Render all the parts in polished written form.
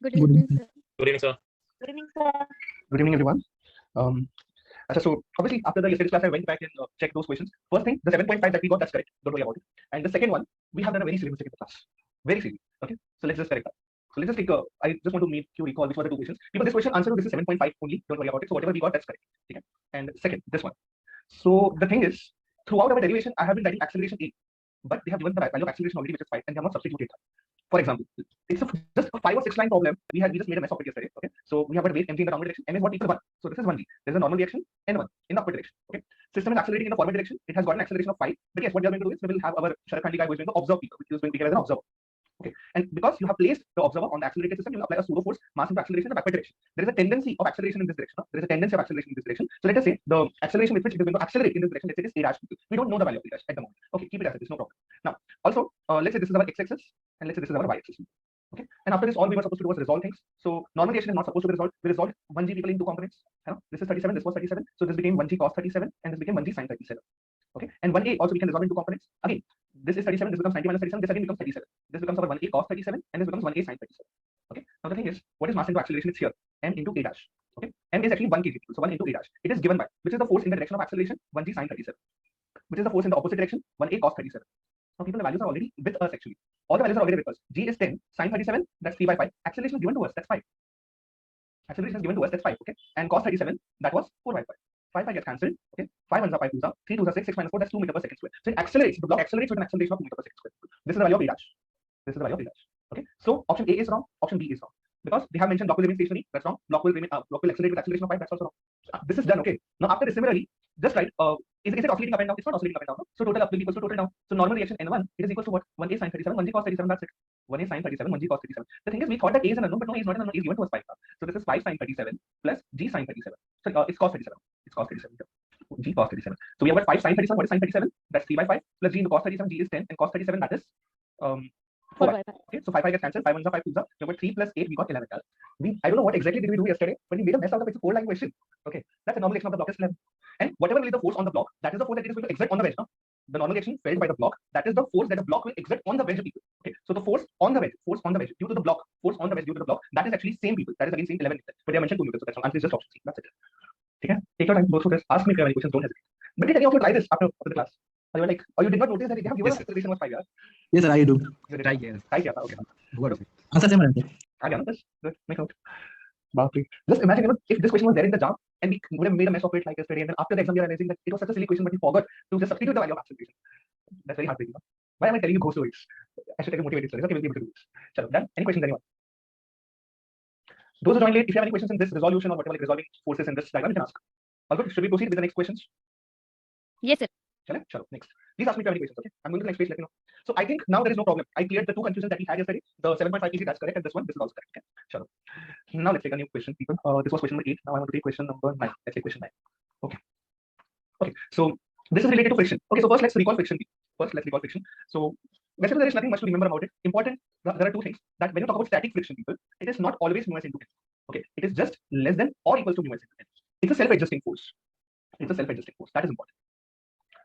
Good Good evening, evening. sir. Good evening, sir. Good evening, sir. Good evening, everyone. Um, so obviously after the yesterday's class, I went back and checked those questions. First thing, the 7.5 that we got, that's correct. Don't worry about it. And the second one, we have done a very silly mistake in the class. Very silly. Okay. So let's just correct that. So let's just take I just want to make you recall which were the two questions. Because this question answer to this is 7.5 only. Don't worry about it. So whatever we got, that's correct. Okay. And second, this one. So the thing is, throughout our derivation, I have been writing acceleration A, but they have given the value of acceleration already, which is 5, and they have not substituted that. For example, it's just a 5 or 6 line problem. We just made a mess of it yesterday. Okay, so we have got weight mg in the downward direction, m is what equal 1. So this is 1g. There's a normal reaction, n1 in the upward direction. Okay, system is accelerating in the forward direction. It has got an acceleration of 5. But yes, what we are going to do is we will have our Sharat Khandli guy who is going to observe people, which is going to behave as an observer. Okay, and because you have placed the observer on the accelerated system, you will apply a pseudo force mass into acceleration in the backward direction. There is a tendency of acceleration in this direction. There is a tendency of acceleration in this direction. So let us say the acceleration with which it is going to accelerate in this direction, let's say it is a dash. We don't know the value of a dash at the moment. Okay, keep it as it is, no problem. Now, also, let's say this is our x-axis, and let's say this is our y-axis. Okay, and after this, all we were supposed to do was resolve things. So normal reaction is not supposed to be resolved. We resolved 1g people into components. This is 37. This was 37. So this became 1g cos 37, and this became 1g sin 37. Okay, and 1a also we can resolve into components. Again, this is 37. This becomes 90 minus 37. This again becomes 37. This becomes our 1a cos 37, and this becomes 1a sin 37. Okay. Now the thing is, what is mass into acceleration? It's here, m into a dash. Okay, m is actually 1 kg. So 1 into a dash. It is given by which is the force in the direction of acceleration 1g sin 37, which is the force in the opposite direction 1a cos 37. Now people, the values are already with us actually. All the values are already with us. G is 10, sin 37, that's 3 by 5. Acceleration is given to us, that's 5. Acceleration is given to us, that's 5. Okay, and cos 37, that was 4 by 5. 5 gets cancelled. Okay, 5 ones are 5 twos are 3 twos are 6, 6 minus 4, that's 2 meter per second square. So it accelerates, the block accelerates with an acceleration of 2 meter per second square. This is the value of a dash. This is the value of a dash. Okay, so option A is wrong, option B is wrong. Because they have mentioned block will remain stationary, that's wrong. Block will accelerate with acceleration of 5, that's also wrong. So, this is done. Okay, now after this, similarly, just write is it oscillating up and down? It's not oscillating up and down. No? So total up will be equal to total down. So normal reaction n1 it is equal to what? 1a sin 37, 1g cos 37. That's it. 1a sin 37, 1g cos 37. The thing is, we thought that a is an unknown, but no, a is not an unknown. A is given to us 5. So this is 5 sin 37 plus g sin 37. So it's cos 37. It's cos 37. G cos 37. So we have got 5 sin 37. What is sin 37? That's 3 by 5 plus g into cos 37. G is 10 and cos 37 that is 4 by 5. Okay, so 5 gets cancelled. 5 ones are 5 twos are. We have got 3 plus 8. We got 11. I don't know what exactly did we do yesterday, but we made a mess out of it. It's a 4-line question. Okay, that's a normal reaction of the block is 11. And whatever will be the force on the block, that is the force that it is going to exert on the wedge. No? The normal reaction felt by the block, that is the force that the block will exert on the wedge people. Okay, so the force on the wedge due to the block, force on the wedge due to the block, that is actually same people. That is again same 11 meters. But they are mentioned 2 meters, so that's wrong. Answer is just option C. That's it. Okay, take your time, go through this. Ask me if you have any questions. Don't hesitate. But did any of you try this after the class? Or you were like, or you did not notice that they have given us acceleration was 5 years? Yes, sir, I do. Try here. Try here. Okay. Answer same answer. Good. Make note. Just imagine, if this question was there in the jam and we would have made a mess of it like yesterday, and then after the exam, we are realizing that it was such a silly question, but we forgot to just substitute the value of acceleration. That's very heartbreaking. Why am I telling you ghost stories? I should take a motivated stories. Okay, we'll be able to do this. So, done. Any questions, anyone? Those who joined late, if you have any questions in this resolution or whatever, like resolving forces in this diagram, you can ask. All good. Should we proceed with the next questions? Yes, sir. Sure. Next. Please ask me if you have any questions. Okay, I'm going to the next page. Let me know. So I think now there is no problem. I cleared the 2 confusions that we had yesterday. The 7.5 easy, that's correct, and this one, this is also correct. Okay, sure. Now let's take a new question, people. This was question number 8. Now I want to take question number 9. Let's take question 9. Okay. So this is related to friction. Okay, so first let's recall friction. So basically there is nothing much to remember about it. Important. There are 2 things that when you talk about static friction, people, it is not always mu s into n. Okay, it is just less than or equals to mu s into n. It's a self-adjusting force. That is important.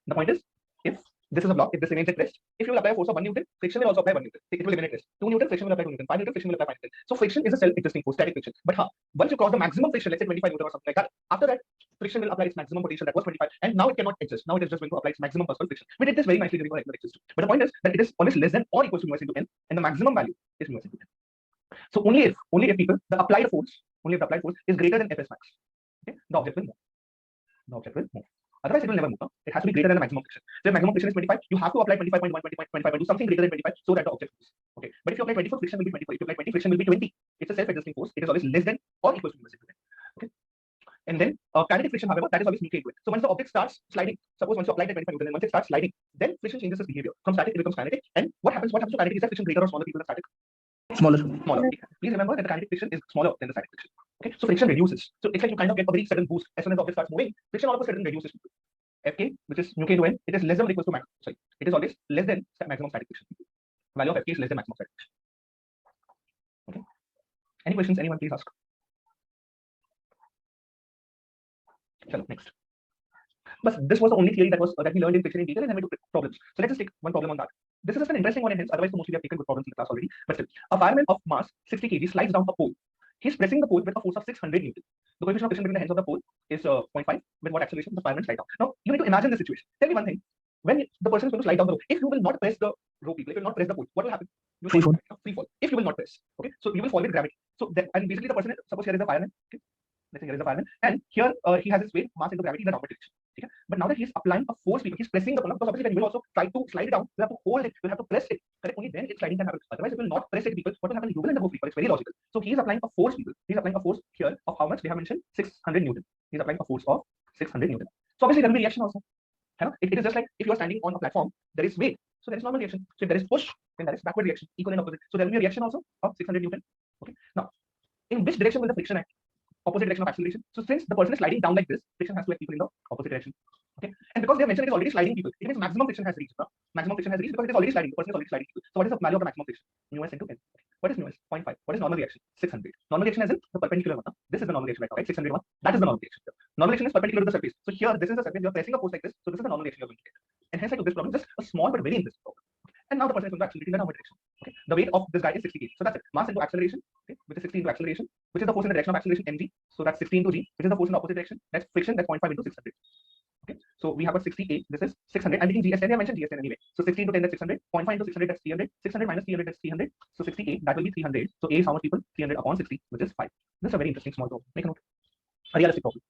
The point is, if this is a block, if this remains at rest, if you will apply a force of 1 Newton, friction will also apply 1 Newton. It will remain at rest. 2 Newton, friction will apply 2 Newton. 5 Newton, friction will apply 5 Newton. So friction is a self-adjusting force, static friction. But once you cross the maximum friction, let's say 25 Newton or something like that, after that, friction will apply its maximum potential, that was 25, and now it cannot adjust. Now it is just going to apply its maximum possible friction. We did this very nicely during our regular exercise. But the point is that it is always less than or equals to mu s into n, and the maximum value is mu s into n. So only if people, the applied force is greater than Fs max, okay, the object will move. Otherwise, it will never move. No? It has to be greater than the maximum friction. So if maximum friction is 25, you have to apply 25.1, 25.2, something greater than 25, so that the object moves. Okay. But if you apply 24, friction will be 24. If you apply 20, friction will be 20. It's a self-adjusting force. It is always less than or equal to mu s into n. Okay. And then kinetic friction, however, that is always nuclear to it. So once the object starts sliding, suppose once you apply that 25 Newton, and once it starts sliding, then friction changes its behavior. From static, it becomes kinetic. And what happens to kinetic? Is that friction greater or smaller than static? Smaller. Please remember that the kinetic friction is smaller than the static friction. Okay, so friction reduces. So it's like you kind of get a very sudden boost as soon as the object starts moving. Friction all of a sudden reduces. Fk, which is nu k into n, it is less than or equals to maximum. Sorry, it is always less than maximum static friction. Value of Fk is less than maximum static friction. Okay. Any questions? Anyone, please ask. Next. But this was the only theory that we learned in friction in detail, and then we took problems. So let's just take one problem on that. This is just an interesting one in hence. Otherwise, mostly we have taken good problems in the class already. But still, a fireman of mass 60 kg slides down a pole. He's pressing the pole with a force of 600 Newton. The coefficient of friction between the ends of the pole is 0.5. With what acceleration the fireman slide down? Now, you need to imagine the situation. Tell me one thing. When the person is going to slide down the rope, if you will not press the rope, if you will not press the pole, what will happen? You will free fall. If you will not press, okay, so you will fall with gravity. So that, and basically the person is, suppose here is a fireman, okay, let's say here is a fireman, and here he has his weight mass into gravity in the downward direction. Okay? But now that he's applying a force, he's pressing the pole, because obviously when you will also try to slide it down, you have to hold it, you have to press it. Correct? Only then its sliding can happen. Otherwise, it will not press it, because what will happen? You will end up free fall. It's very logical. So he is applying a force, people. He's applying a force here of how much? They have mentioned 600 Newton. He's applying a force of 600 Newton. So obviously there will be reaction also. It is just like if you are standing on a platform, there is weight, so there is normal reaction. So if there is push, then there is backward reaction, equal and opposite. So there will be a reaction also of 600 Newton. Okay. Now, in which direction will the friction act? Opposite direction of acceleration. So since the person is sliding down like this, friction has to act equal in the opposite direction. Okay. And because they have mentioned it is already sliding people, it means maximum friction has reached. Maximum friction has reached because it is already sliding. The person is already sliding people. So what is the value of the maximum friction? Mu s into n. What is mu s? 0.5. What is normal reaction? 600. Normal reaction as in the perpendicular one. This is the normal reaction right now, right? 600 one. That is the normal reaction. Normal reaction is perpendicular to the surface. So here, this is the surface. You are pressing a force like this. So this is the normal reaction you are going to get. And hence I took this problem, just a small but very interesting problem. And now the person is going to accelerate in the downward direction. Okay. The weight of this guy is 60 kg. So that's it. Mass into acceleration, okay, which is 60 into acceleration, which is the force in the direction of acceleration mg. So that's 60 into g, which is the force in the opposite direction. That's friction. That's 0.5 into 600. Okay. So we have got 60a. This is 600. I'm taking GS10. I mentioned GS10 anyway. So 60 into 10 that's 600. 0.5 into 600 that's 300. 600 minus 300 that's 300. So 60a that will be 300. So a is how much people? 300 upon 60, which is 5. This is a very interesting small problem. Make a note. A realistic problem.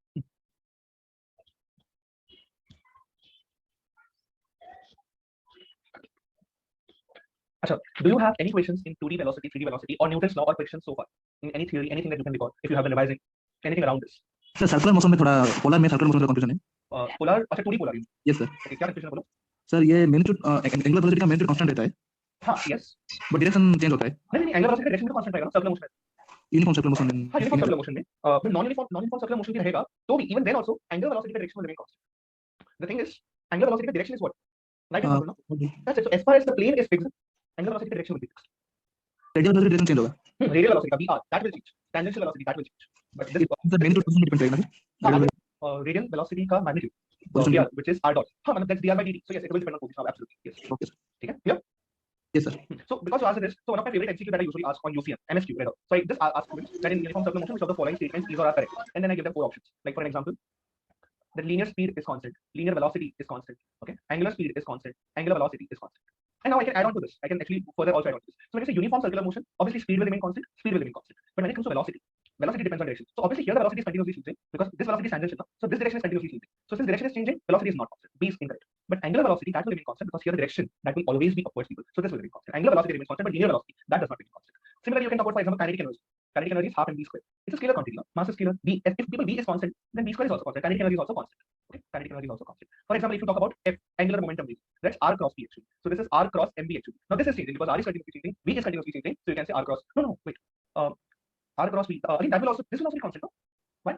Achha, do you have any questions in 2D velocity, 3D velocity, or Newton's law or friction so far? In any theory, anything that you can recall, if you have been revising, anything around this? Sir circular motion में थोड़ा polar में circular motion का confusion है polar अच्छा 2D polar yes sir okay क्या confusion है बोलो sir ये मैग्नीट्यूड एंगुलर वेलोसिटी का मैग्नीट्यूड कांस्टेंट रहता है हां यस बट डायरेक्शन चेंज होता है नहीं एंगुलर वेलोसिटी का डायरेक्शन तो कांस्टेंट रहेगा circular motion uniform circular motion हां यूनिफॉर्म सर्कुलर मोशन में फिर नॉन यूनिफॉर्म सर्कुलर मोशन भी रहेगा तो भी even then also angular velocity का direction will remain constant the thing is angular velocity का direction is what right and no that's it so as far as the plane is fixed angular velocity का direction will be fixed radial velocity direction change होगा radial velocity का भी that will change tangential velocity that will change but this the magnitude position depend करेगा ना radial velocity का magnitude dr which is r dot हाँ मतलब that's dr by dt so yes it will depend on position absolutely yes okay ठीक है clear yes sir so because you asked this so one of my favorite MCQ that I usually ask on UCM MSQ rather so I just ask students that in uniform circular motion which of the following statements is or are correct and then I give them 4 options like for an example the linear speed is constant linear velocity is constant okay angular speed is constant angular velocity is constant and now I can add on to this I can actually further also add on to this so when you say uniform circular motion obviously speed will remain constant but when it comes to velocity depends on direction. So obviously here the velocity is continuously changing because this velocity is tangential. So this direction is continuously changing. So since direction is changing, velocity is not constant. B is incorrect. But angular velocity that will remain constant because here the direction that will always be upwards people. So this will remain constant. Angular velocity remains constant, but linear velocity that does not remain constant. Similarly, you can talk about for example kinetic energy. Kinetic energy is half m v square. It's a scalar quantity. Mass is scalar. B if people b is constant, then b square is also constant. Kinetic energy is also constant. Okay, kinetic energy is also constant. For example, if you talk about F angular momentum v, that's r cross b actually. So this is r cross mv actually. Now this is changing because r is continuously changing, v is continuously changing. So you can say r cross. No, wait. R cross v. Again, that will also this will also be constant. No? Why?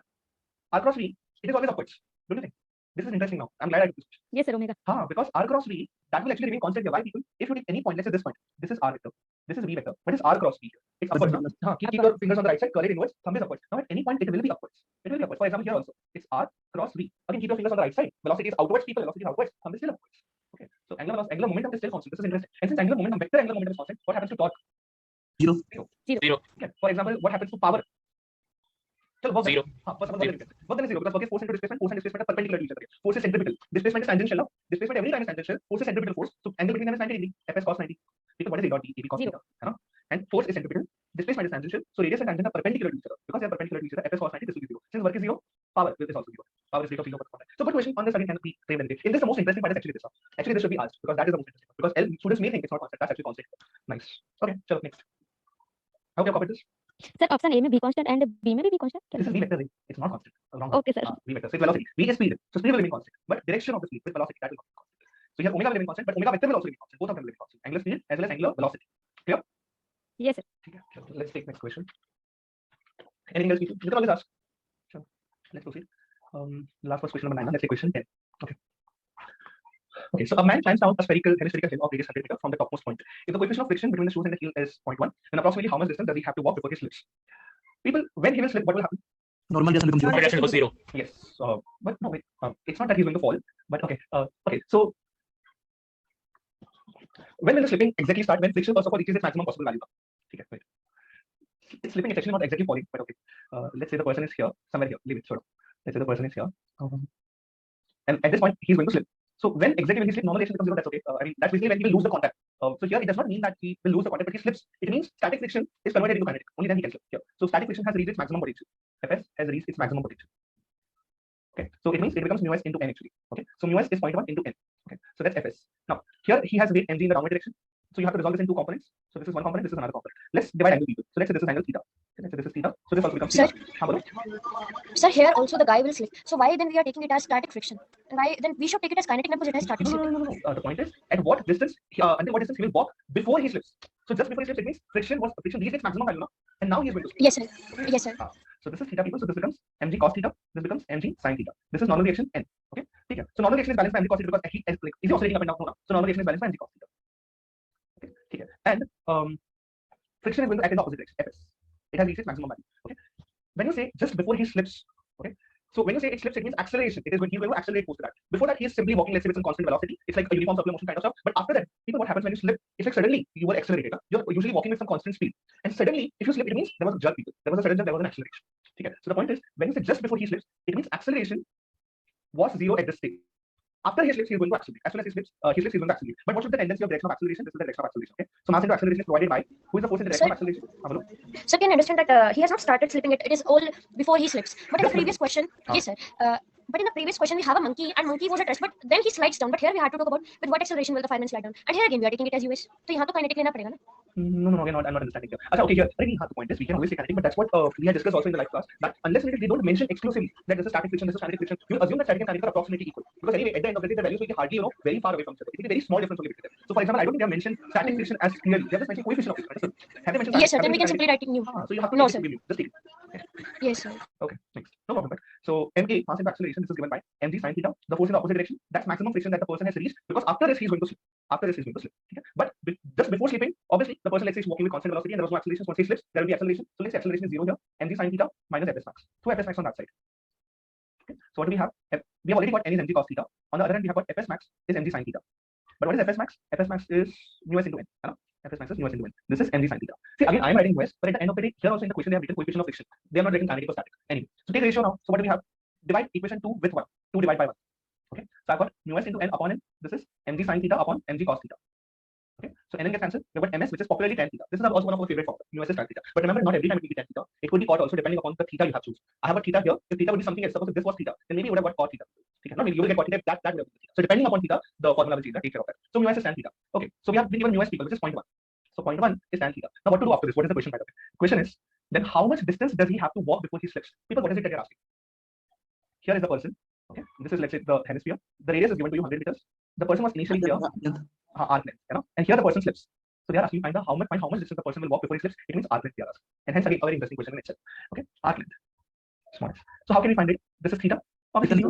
R cross v it is always upwards. Don't you think? This is interesting now. I'm glad I took this. Yes, sir, omega. Because r cross v that will actually remain constant here. Why people? If you take any point, let's say this point, this is r vector, this is v vector. What is r cross v here? It's upwards. No? Keep your fingers on the right side, curl it inwards, thumb is upwards. Now at any point it will be upwards. It will be upwards. For example, here also it's r cross v. Again, keep your fingers on the right side. Velocity is outwards. People velocity is outwards. Thumb is still upwards. Okay. So angular momentum is still constant. This is interesting. And since angular momentum, vector angular momentum is constant, what happens to torque? Zero. Okay. For example, what happens to power? Zero. First of all, work then is zero because work is force into displacement. Force and displacement are perpendicular to each other. Force is centripetal. Displacement is tangential. Now, displacement every time is tangential. Force is centripetal force. So angle between them is 90 degree. Fs cos 90. Because what is a dot d? AB cos theta. And force is centripetal. Displacement is tangential. So radius and tangent are perpendicular to each other. Because they are perpendicular to each other, Fs cos 90 this will be zero. Since work is zero, power is also zero. Power is rate of 0. So good question on this again can be framed in this. The most interesting part is actually this one. Actually, this should be asked because that is the most interesting part. Because students may think it's not constant. That's actually constant. Nice. Okay. So next. How can you copy this? Sir, option A में b constant and b में भी b constant. This is v vector. It's not constant. Wrong. Okay, sir. V vector. So it's velocity. V is speed. So speed will remain constant. But direction of the speed with velocity that will not be constant. So here omega will remain constant, but omega vector will also remain constant. Both of them will remain constant. Angular speed as well as angular velocity. Clear? Yes, sir. Okay. So let's take next question. Anything else? You can always ask. Sure. Let's proceed. The last question number 9. Let's take question 10. Okay, so a man climbs down a hemispherical hill of radius 100 meters from the topmost point. If the coefficient of friction between the shoes and the heel is 0.1, then approximately how much distance does he have to walk before he slips? People, when he will slip, what will happen? Normal reaction becomes zero. Reaction goes zero. Yes, but no, wait. It's not that he's going to fall, but okay. Okay, so When will the slipping exactly start? When friction first of all reaches its maximum possible value. Okay, right. It's slipping. It's actually not exactly falling, but okay. Let's say the person is here, somewhere here. Leave it. Sort of. Let's say the person is here, and at this point he's going to slip. So when exactly when he slips, normal reaction becomes 0. That's okay. I mean that's basically when he will lose the contact. So here it does not mean that he will lose the contact, but he slips. It means static friction is converted into kinetic. Only then he can slip. Here. So static friction has reached its maximum potential. Fs has reached its maximum potential. Okay, so it means it becomes mu s into n actually. Okay, so mu s is 0.1 into n. Okay, so that's Fs. Now here he has weight mg in the downward direction. So you have to resolve this in two components. So this is one component, this is another component. Let's divide angle people. So let's say this is angle theta. Okay, let's say this is theta. So this also becomes theta. Sir, here also the guy will slip. So why then we are taking it as static friction? Why then we should take it as kinetic because it has static slipping? No. The point is at what distance until what distance he will walk before he slips. So just before he slips, it means friction reached its maximum value now, and now he is going to slip. Yes, sir. Yes, sir. So this is theta people. So this becomes mg cos theta. This becomes mg sin theta. This is normal reaction n. Okay. Okay. So normal reaction is balanced by mg cos theta because he is oscillating up and down now. So normal reaction is balanced by mg cos theta. Okay. Okay. And friction is going to act in the opposite direction. Fs. It has reached its maximum value. Okay. When you say just before he slips, okay. So when you say it slips, it means acceleration. It is going to accelerate post that. Before that, he is simply walking, let's say, with some constant velocity. It's like a uniform circular motion kind of stuff. But after that, people, what happens when you slip? It's like suddenly you were accelerated. You're usually walking with some constant speed, and suddenly, if you slip, it means there was a jerk. People, there was a sudden jerk. There was an acceleration. Okay. So the point is, when you say just before he slips, it means acceleration was 0 at this stage. After he slips, he is going to accelerate. As soon as he slips, he's going to accelerate. But what should the tendency of direction of acceleration? This is the direction of acceleration. Okay. So mass into acceleration is provided by who is the force in the direction of acceleration? So can you understand that he has not started slipping it? It is all before he slips. But in the previous question, yes, sir. But in the previous question, we have a monkey, and monkey was at rest, but then he slides down. But here we had to talk about with what acceleration will the fireman slide down. And here again, we are taking it as US. So यहाँ तो kinetic लेना पड़ेगा ना? No, again, I'm not understanding here. Okay, here, the point is we can always say kinetic, but that's what we had discussed also in the live class. That unless they don't mention exclusively that this is static friction, this is kinetic friction, you assume that static and kinetic are approximately equal. Because anyway, at the end of the day, the values will be hardly, very far away from each other. It will be a very small difference only between them. So, for example, I don't think they have mentioned static friction as clearly. They have just mentioned coefficient of friction. Have they mentioned? Yes, sir. Then we can simply write it new. So you have to no, sir. Just take it. Yes, sir. Okay, next. No problem. But so ma mass into acceleration, this is given by mg sin theta. The force in the opposite direction. That's maximum friction that the person has reached. Because after this, he's going to slip. After this, he's going to slip. Okay? But just before sleeping, obviously, the person, let's say, is walking with constant velocity and there was no acceleration. So once he slips, there will be acceleration. So let's say acceleration is 0 here. Mg sin theta minus fs max. So fs max on that side. Okay. So what do we have? We have already got n is mg cos theta. On the other hand, we have got fs max is mg sin theta. But what is fs max? Fs max is mu s into n. Fs max is mu s into n. This is mg sin theta. See, again, I am writing mu s, but at the end of the day, here also in the question they have written coefficient of friction. They are not written kinetic or static. Anyway, so take ratio now. So what do we have? Divide equation 2 with 1. 2 divided by 1. Okay. So I've got mu s into n upon n. This is mg sin theta upon mg cos theta. Okay. So n gets cancelled. We've got ms, which is popularly tan theta. This is also one of our favorite formulas. Mu s is tan theta. But remember, not every time it will be tan theta. It could be cot also, depending upon the theta you have choose. I have a theta here. If theta would be something else, suppose if this was theta, then maybe you would have got cot theta. Okay. Not maybe you will get cot theta. That would have been theta. So depending upon theta, the formula will change. Take care of that. So mu s is tan theta. Okay. So we have been given mu s people, which is 0.1. So 0.1 is tan theta. Now what to do after this? What is the question, by the way? Question is, then how much distance does he have to walk before he slips? People, what is it that you're asking? Here is the person. Okay. This is, let's say, the hemisphere. The radius is given to you 100 meters. The person was initially here, arc length, and here the person slips. So they are asking, find how much distance the person will walk before he slips. It means arc length they are asking. And hence again, a very interesting question in itself. Okay, arc length. Small. So how can we find it? This is theta. Obviously,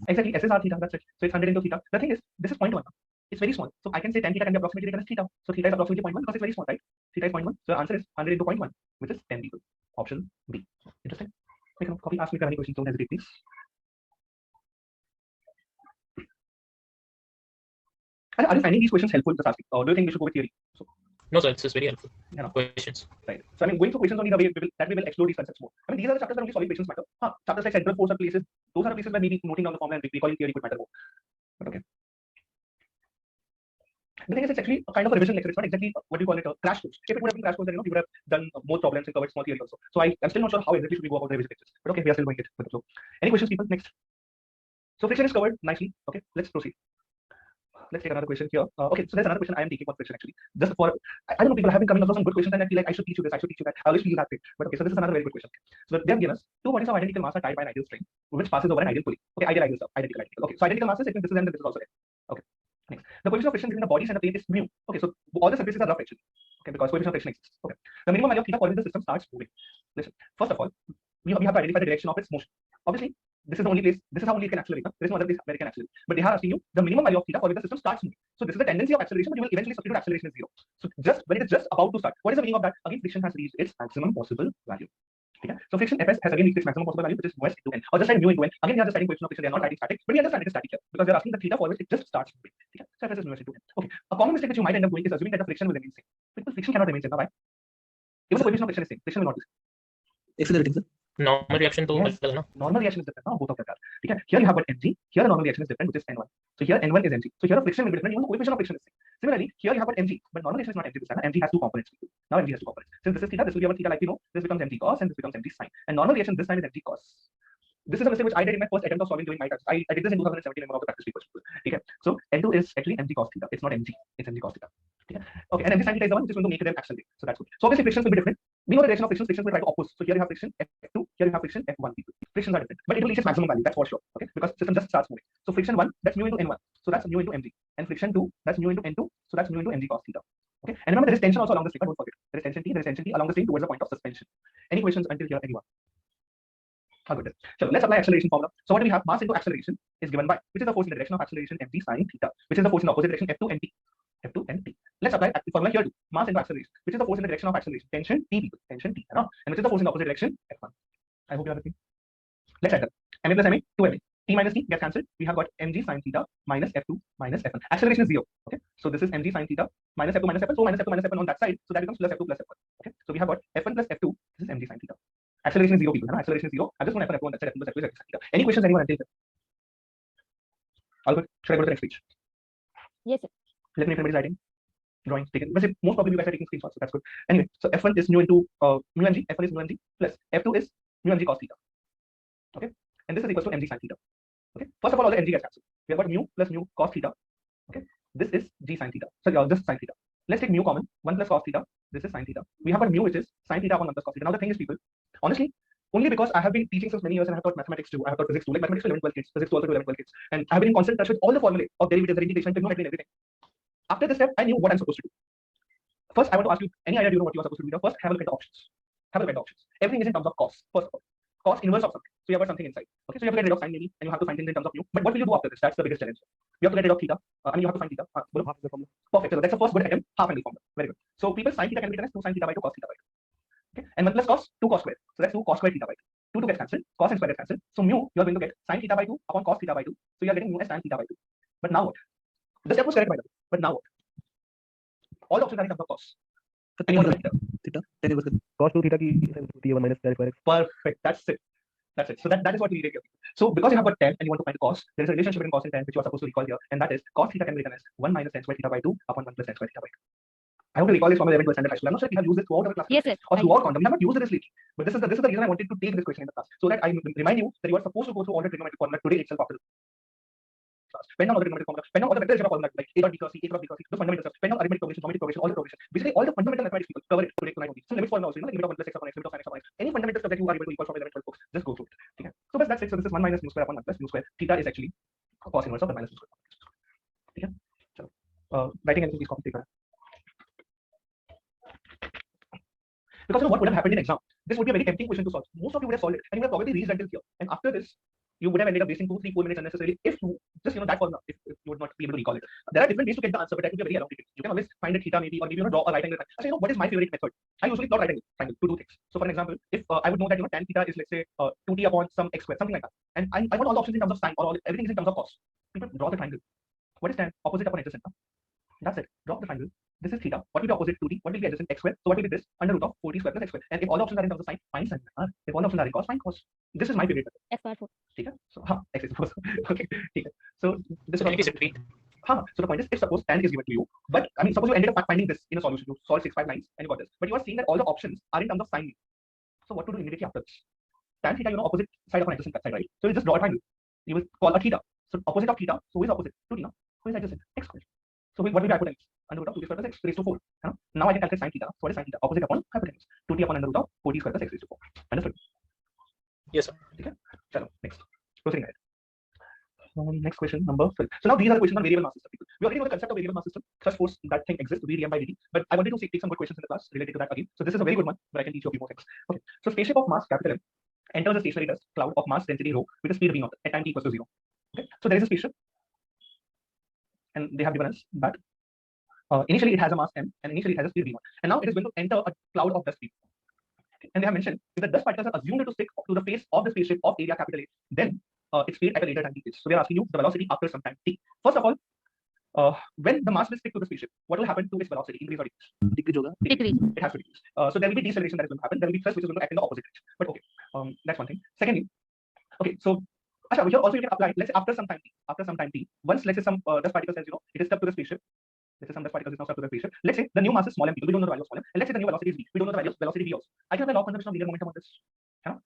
exactly, S is r theta. That's it. So it's 100 into theta. The thing is, this is 0.1. It's very small. So I can say tan theta can be approximately taken as theta. So theta is approximately 0.1 because it's very small, right? Theta is 0.1. So the answer is 100 into 0.1, which is 10 people. Option B. Interesting. Make a copy. Ask me if you have any questions. Don't hesitate, please. Are you finding these questions helpful? Just asking. Or do you think we should go with theory? So, no, sir, it's very helpful. Questions. Right. So I mean, going through questions only the way we will explore these concepts more. I mean, these are the chapters that only solving questions matter. Chapters like central force are places. Those are the places where maybe noting down the formula and recalling theory could matter more. But okay. The thing is, it's actually a kind of a revision lecture. It's not exactly what do you call it, a crash course. If it would have been crash course, then we would have done more problems and covered small theory also. So I'm still not sure how exactly should we go about the revision lectures. But okay, we are still going it. So, any questions, people? Next. So friction is covered nicely. Okay, let's proceed. Let's take another question here. Okay, so there's another question I am taking for friction actually. Just for I don't know, people have been coming up with some good questions and I feel like I should teach you this, I should teach you that. I always feel that way. But okay, so this is another very good question. So they have given us two bodies of identical mass are tied by an ideal string, which passes over an ideal pulley. Okay, ideal stuff, identical. Okay, so identical masses, it means this is and this is also there. Okay. Next, the coefficient of friction between the bodies and the plane is mu. Okay, so all the surfaces are rough actually. Okay, because coefficient of friction exists. Okay, the minimum value of theta for when the system starts moving. Listen, first of all, we have to identify the direction of its motion. Obviously, this is the only place. This is how only it can accelerate. There is no other place where it can accelerate. But they are asking you the minimum value of theta for when the system starts moving. So this is the tendency of acceleration, but you will eventually substitute acceleration is 0. So just when it is just about to start, what is the meaning of that? Again, friction has reached its maximum possible value. Okay? So friction Fs has again reached its maximum possible value, which is s into n. Or just write mu into n. Again, we are just writing coefficient of friction. They are not writing static, but we understand it is static here because they are asking the theta for which it just starts moving. Okay? So Fs is mu into n. Okay. A common mistake which you might end up doing is assuming that the friction will remain same. Because friction cannot remain same. Now, why? Even the coefficient of friction is same. Friction will not be same. Accelerating, sir. Normal reaction to Yes. Normal reaction is different. Both of them are. Okay. Here you have got mg. Here the normal reaction is different, which is n1. So here n1 is mg. So here the friction will be different. Even the coefficient of friction is same. Similarly, here you have got mg, but normal reaction is not mg this time. Mg has two components. Now mg has two components. Since this is theta, this will be our theta like we know. This becomes mg cos and this becomes mg sin. And normal reaction this time is mg cos. This is a mistake which I did in my first attempt of solving during my test. I did this in 2017 in one of the practice papers. Okay. So N2 is actually mg cos theta. It's not mg. It's mg cos theta. Okay. And mg sin theta is the one which is going to make them accelerate. So that's good. So obviously frictions will be different. We know the direction of frictions. Frictions will try to oppose. So here you have friction F2. Here you have friction F1. Frictions are different, but it will reach its maximum value. That's for sure. Okay. Because system just starts moving. So friction 1, that's mu into n1. So that's mu into mg. And friction 2, that's mu into n2. So that's mu into mg cos theta. Okay. And remember there is tension also along the string. Don't forget. There is tension T along the string towards the point of suspension. Any questions until here? Anyone? How good. So let's apply acceleration formula. So what do we have? Mass into acceleration is given by, which is the force in the direction of acceleration mg sin theta, which is the force in the opposite direction F2 and T. F2 and T. Let's apply the formula here too. Mass into acceleration, which is the force in the direction of acceleration. Tension T, people. Tension T. And which is the force in the opposite direction F1. I hope you are with me. Let's add that. Ma plus ma, 2ma. T minus T gets cancelled. We have got mg sin theta minus F2 minus F1. Acceleration is 0. Okay. So this is mg sin theta minus F2 minus F1. So minus F2 minus F1 on that side. So that becomes plus F2 plus F1. Okay. So we have got F1 plus F2. This is mg sin theta. Acceleration is 0, people. Acceleration is 0. I just want F1 F1. That's it. F2 plus F2 is theta. Any questions, anyone until then? All good. Should I go to the next page? Yes, sir. Let me know if anybody's writing. Drawing taken. But most probably you guys are taking screenshots, so that's good. Anyway, so F1 is mu into mu mg. F1 is mu mg plus F2 is mu mg cos theta. Okay. And this is equal to mg sin theta. Okay. First of all the mg gets cancelled. We have got mu plus mu cos theta. Okay. This is g sin theta. So this is sin theta. Let's take mu common. 1 plus cos theta. This is sin theta. We have got mu which is sin theta upon 1 plus cos theta. Now the thing is, people, honestly, only because I have been teaching since many years and I have taught mathematics too. I have taught physics too, like mathematics to 11, 12 kids, physics to also to 11, 12 kids. And I have been in constant touch with all the formulae of derivatives, integration, trigonometry, and everything. After this step, I knew what I'm supposed to do. First, I want to ask you, any idea do you know what you are supposed to do? First, have a look at the options. Have a look at the options. Everything is in terms of cos. First of all, cos inverse of something. So you have got something inside. Okay, so you have to get rid of sin maybe, and you have to find things in terms of mu. But what will you do after this? That's the biggest challenge. You have to get rid of theta. You have to find theta. Half is the formula. Perfect. So that's the first good attempt. Half angle formula. Very good. So people, sin theta can be written as 2 sin theta by 2 cos theta by 2. Okay, and 1 plus cos 2 cos square. So that's 2 cos square theta by 2. 2 gets cancelled. Cos and square gets cancelled. So mu you are going to get sin theta by 2 upon cos theta by 2. So you are getting mu as tan theta by 2. But now what? The step was correct by the way. But now what? All the options are in terms of cos. Theta, tan inverse Cos 2 theta ki 1 minus tan square. Perfect. That's it. That's it. So that is what we need here. So because you have got tan and you want to find cos, there is a relationship between cos and tan which you are supposed to recall here, and that is cos theta can be written as 1 minus tan square theta by 2 upon 1 plus tan square theta by 2. I want to recall this from 11 to standard high school. I'm not sure if we have used it throughout our class. Yes, sir. Or throughout quantum. We have not used it lately. But this is the reason I wanted to take this question in the class. So that I remind you that you are supposed to go through all the trigonometric formula today itself after the class. Depending on all the trigonometric formula, depending on all the vector algebra formula like A dot B cross C, A dot B cross C, those fundamental stuff, depending on arithmetic progression, geometric progression, all the progression. Basically all the fundamental mathematics people cover it today tonight only. So limit formula also, limit of 1 plus x upon x, limit of sin x upon x. Any fundamental stuff that you are able to recall from 11, 12 books, just go through it. Okay. So that's it. So this is 1 minus mu square upon 1 plus mu square. Theta is actually cos inverse of the minus mu square. Okay. So writing anything, please copy paper. Because you know what would have happened in exam? This would be a very tempting question to solve. Most of you would have solved it, and you would have probably reached until here. And after this, you would have ended up wasting 2, 3, 4 minutes unnecessarily if you just that formula, if you would not be able to recall it. There are different ways to get the answer, but that would be very elongated. You can always find a theta maybe, or maybe draw a right angle. So what is my favorite method? I usually plot right angle triangle to do things. So for an example, if I would know that tan theta is let's say 2t upon some x square, something like that, and I want all the options in terms of sin, or everything is in terms of cos. People draw the triangle. What is tan? Opposite upon adjacent. That's it. Draw the triangle. This is theta. What will be opposite 2t? What will be adjacent x square? So what will be this? Under root of 4t square plus x square. And if all the options are in terms of sin, find sin. If all the options are in cos, find cos. This is my favorite method. X power 4. Okay. So x is 4. Okay. So this So is can you repeat? So the point is, if suppose tan is given to you, but I mean, suppose you ended up finding this in a solution, you solve 6, 5 lines, and you got this, but you are seeing that all the options are in terms of sin. So what to do immediately after this? Tan theta, opposite side of an adjacent side, right? So you just draw a triangle. You will call a theta. So opposite of theta. So who is opposite? 2t. Who is adjacent? X square. So what will be hypotenuse? Under root of 2t square plus x raised to 4. Now I can calculate sin theta. So what is sin theta? Opposite upon hypotenuse. 2t upon under root of 4t square plus x raised to 4. Understood? Yes, sir. Okay. Chalo, next. Proceeding ahead. Next question, number 12. So now these are the questions on variable mass system. We already know the concept of variable mass system. Thrust force, that thing exists, V dm by dt. But I wanted to take some good questions in the class related to that again. So this is a very good one, but I can teach you a few more things. Okay. So spaceship of mass capital M enters a stationary dust cloud of mass density rho with a speed v naught at time t equals to 0. Okay. So there is a spaceship, and they have given us that initially it has a mass m, and initially it has a speed v naught, and now it is going to enter a cloud of dust. And they have mentioned if the dust particles are assumed to stick to the face of the spaceship of area capital A, then its speed at a later time t. So they are asking you the velocity after some time t. First of all, when the mass will stick to the spaceship, what will happen to its velocity? Increase or decrease? Decrease होगा. Decrease. It has to decrease. So there will be deceleration that is going to happen. There will be thrust which is going to act in the opposite direction. But okay, that's one thing. Secondly, okay, so here also you can apply. Let's say after some time t, once let's say some dust particles, as you know, it is stuck to the spaceship. Let's say some dust particles is now stuck to the spaceship. Let's say the new mass is small m, we don't know the value of small m, and let's say the new velocity is v. We don't know the value of velocity v also. I can apply law of conservation of linear momentum on this.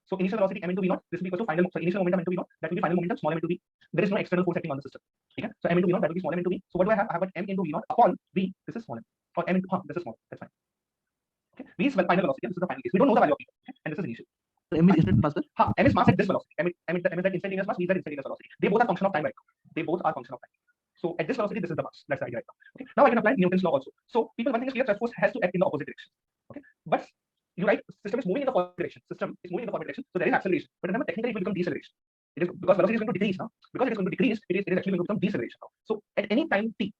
So initial velocity m into v naught, this will be equal to final. So initial momentum into v naught, that will be final momentum small m into v. There is no external force acting on the system. Okay? So m into v naught, that will be small m into v. So what do I have? I have got m into v naught upon v. This is small m, or m into this is small. That's fine. Okay. V is final velocity. This is the final case. We don't know the value of v, okay? And this is initial. So m is instant mass. M is mass at this velocity. M is that instantaneous mass. V is that instantaneous velocity. They both are function of time right now. They both are function of time. So at this velocity, this is the mass. That's the idea right now. Okay. Now I can apply Newton's law also. So people, one thing is clear, thrust force has to act in the opposite direction. Okay. But you write system is moving in the forward direction. System is moving in the forward direction. So there is acceleration. But remember, technically it will become deceleration. It is because velocity is going to decrease now. Because it is going to decrease, it is actually going to become deceleration now. So at any time t,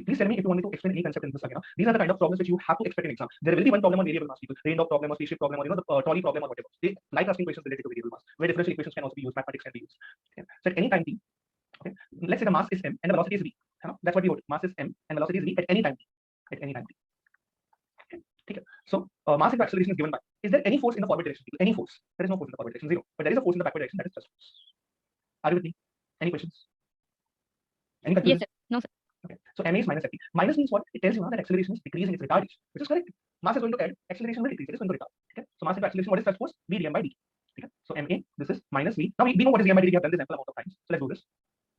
please tell me if you want me to explain any concept in this again. These are the kind of problems which you have to expect in exam. There will be one problem on variable mass, people, raindrop problem or spaceship problem or the trolley problem or whatever. They like asking questions related to variable mass, where differential equations can also be used, mathematics can be used. Okay. So at any time t, okay, let's say the mass is m and the velocity is v. That's what we wrote. Mass is m and velocity is v at any time t. At any time t. Okay. So mass into acceleration is given by. Is there any force in the forward direction? People? Any force? There is no force in the forward direction, zero. But there is a force in the backward direction, that is thrust force. Are you with me? Any questions? Any confusion? Yes, sir. No, sir. Okay. So ma is minus ft. Minus means what? It tells you now that acceleration is decreasing, it's retardation, which is correct. Mass is going to add, acceleration will decrease, it is going to retard. Okay. So mass into acceleration, what is thrust force? V dm by dt. Okay. So ma, this is minus v. Now we know what is dm by dt. We have done this ample amount of times. So let's do this.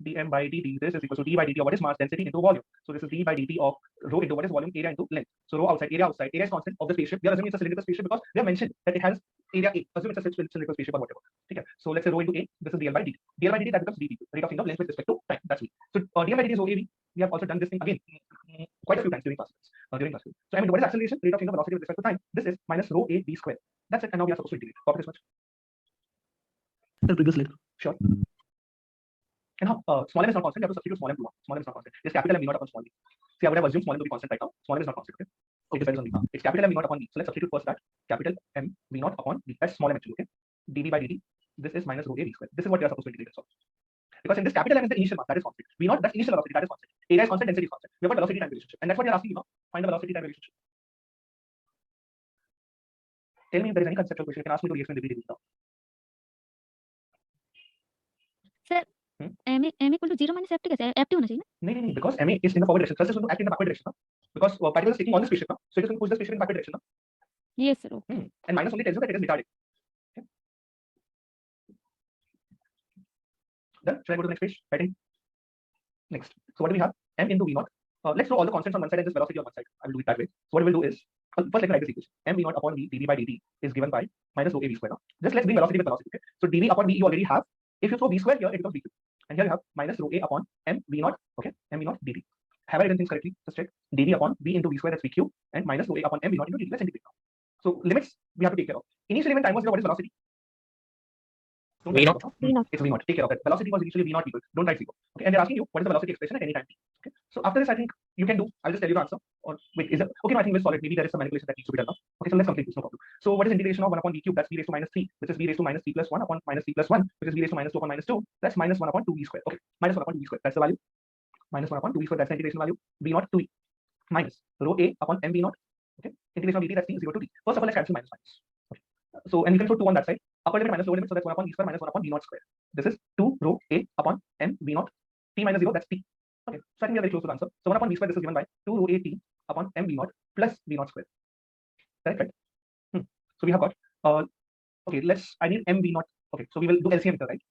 Dm by dt, this is equal to d by dt of what is mass density into volume. So this is d by dt of rho into what is volume, area into length. So rho outside, area is constant of the spaceship. We are assuming it's a cylindrical spaceship because they have mentioned that it has area A. Assume it's a cylindrical spaceship or whatever. Okay. So let's say rho into A, this is dl by dt. dl by dt, that becomes dt, rate of change of length with respect to time. That's v. So dl by dt is rho av. We have also done this thing again quite a few times during class. So I mean, what is acceleration? Rate of change of velocity with respect to time. This is minus rho a v square. That's it. And now we are supposed to integrate. Copy this much. The previous slide. Sure. And how small m is not constant, you have to substitute small m to 1. Small m is not constant. It's capital M v naught upon small v. See, I would have assumed small m to be constant right now. Small m is not constant, okay? It depends on v. It's capital M v naught upon v. So let's substitute first that capital M v naught upon v. That's small m actually, okay? dv by dt. This is minus rho a v square. This is what we are supposed to integrate. So because in this capital M is the initial mass, that is constant. V naught, that's initial velocity, that is constant. Area is constant, density is constant. We have got velocity time relationship, and that's what you're asking you now. Find the velocity time relationship. Tell me if there is any conceptual question. You can ask me to re-explain the dv now. Sir, m equal to 0 minus ft कैसे है? ft होना चाहिए ना? नहीं, because ma is in the forward direction. Thrust is going to act in the backward direction now. Because particle is sticking on the spaceship now, so it is going to push the spaceship in backward direction now. Yes, sir. Okay. And minus only tells you that it is retarded. Okay. Done. Should I go to the next page? Writing. Next. So what do we have? M into v naught. Let's throw all the constants on one side and this velocity on one side. I will do it that way. So what we will do is, first let me write this equation. M v naught upon v dv by dt is given by minus rho a v square now. Just let's bring velocity with velocity. Okay. So dv upon v you already have. If you throw v square here, it becomes v cube. And here you have minus rho a upon m v naught. Okay. M v naught dt. Have I written things correctly? Just check. dv upon v into v square, that's v cube, and minus rho a upon m v naught into dt. Let's integrate now. So limits we have to take care of. Initially when time was 0, what is velocity? V naught. It's v naught. Take care of it. Velocity was initially v naught people. Don't write 0. Okay. And they're asking you what is the velocity expression at any time t. Okay. So after this, I think you can do. I'll just tell you the answer. Or wait, is it okay? No, I think we'll solve it. Maybe there is some manipulation that needs to be done now. Okay. So let's complete this. No problem. So what is integration of 1 upon v cube? That's v raised to minus 3, which is v raised to minus 3 plus 1 upon minus 3 plus 1, which is v raised to minus 2 upon minus 2. That's minus 1 upon 2v square. Okay. Minus 1 upon 2v square. That's the value. Minus 1 upon 2v square. That's the integration value. V naught to v minus rho a upon m v naught. Okay. Integration of dt, that's t 0 to t. First of all, let's cancel minus minus. Okay. So and we can put 2 on that side. Upper limit minus lower limit, so that's 1 upon v square minus 1 upon v naught square. This is 2 rho a upon m v naught. T minus 0, that's t. Okay. So I think we are very close to the answer. So 1 upon v square, this is given by 2 rho a t upon m v naught plus v naught square. Correct, right? So we have got okay, I need m v naught. Okay, so we will do LCM here, right?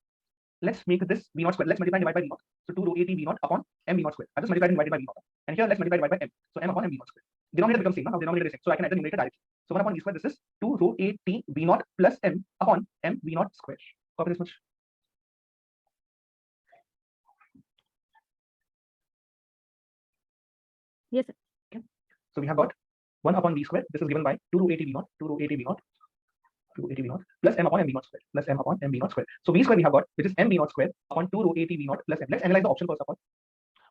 Let's make this v naught square. Let's multiply and divide by v naught. So 2 rho a t v naught upon m v naught square. I just multiplied and divided by v naught. And here let's multiply and divide by m. So m upon m v naught square. Denominator becomes same now. Denominator is same. So I can add the numerator directly. So 1 upon v square, this is 2 rho a t v naught plus m upon m v naught square. Copy this much. Yes, sir. Okay. So we have got 1 upon v square. This is given by 2 rho a t v naught, 2 rho a t v naught, 2 a t v naught plus m upon m v naught square, plus m upon m v naught square. So v square we have got, which is m v naught square upon 2 rho a t v naught plus m. Let's analyze the option first of all.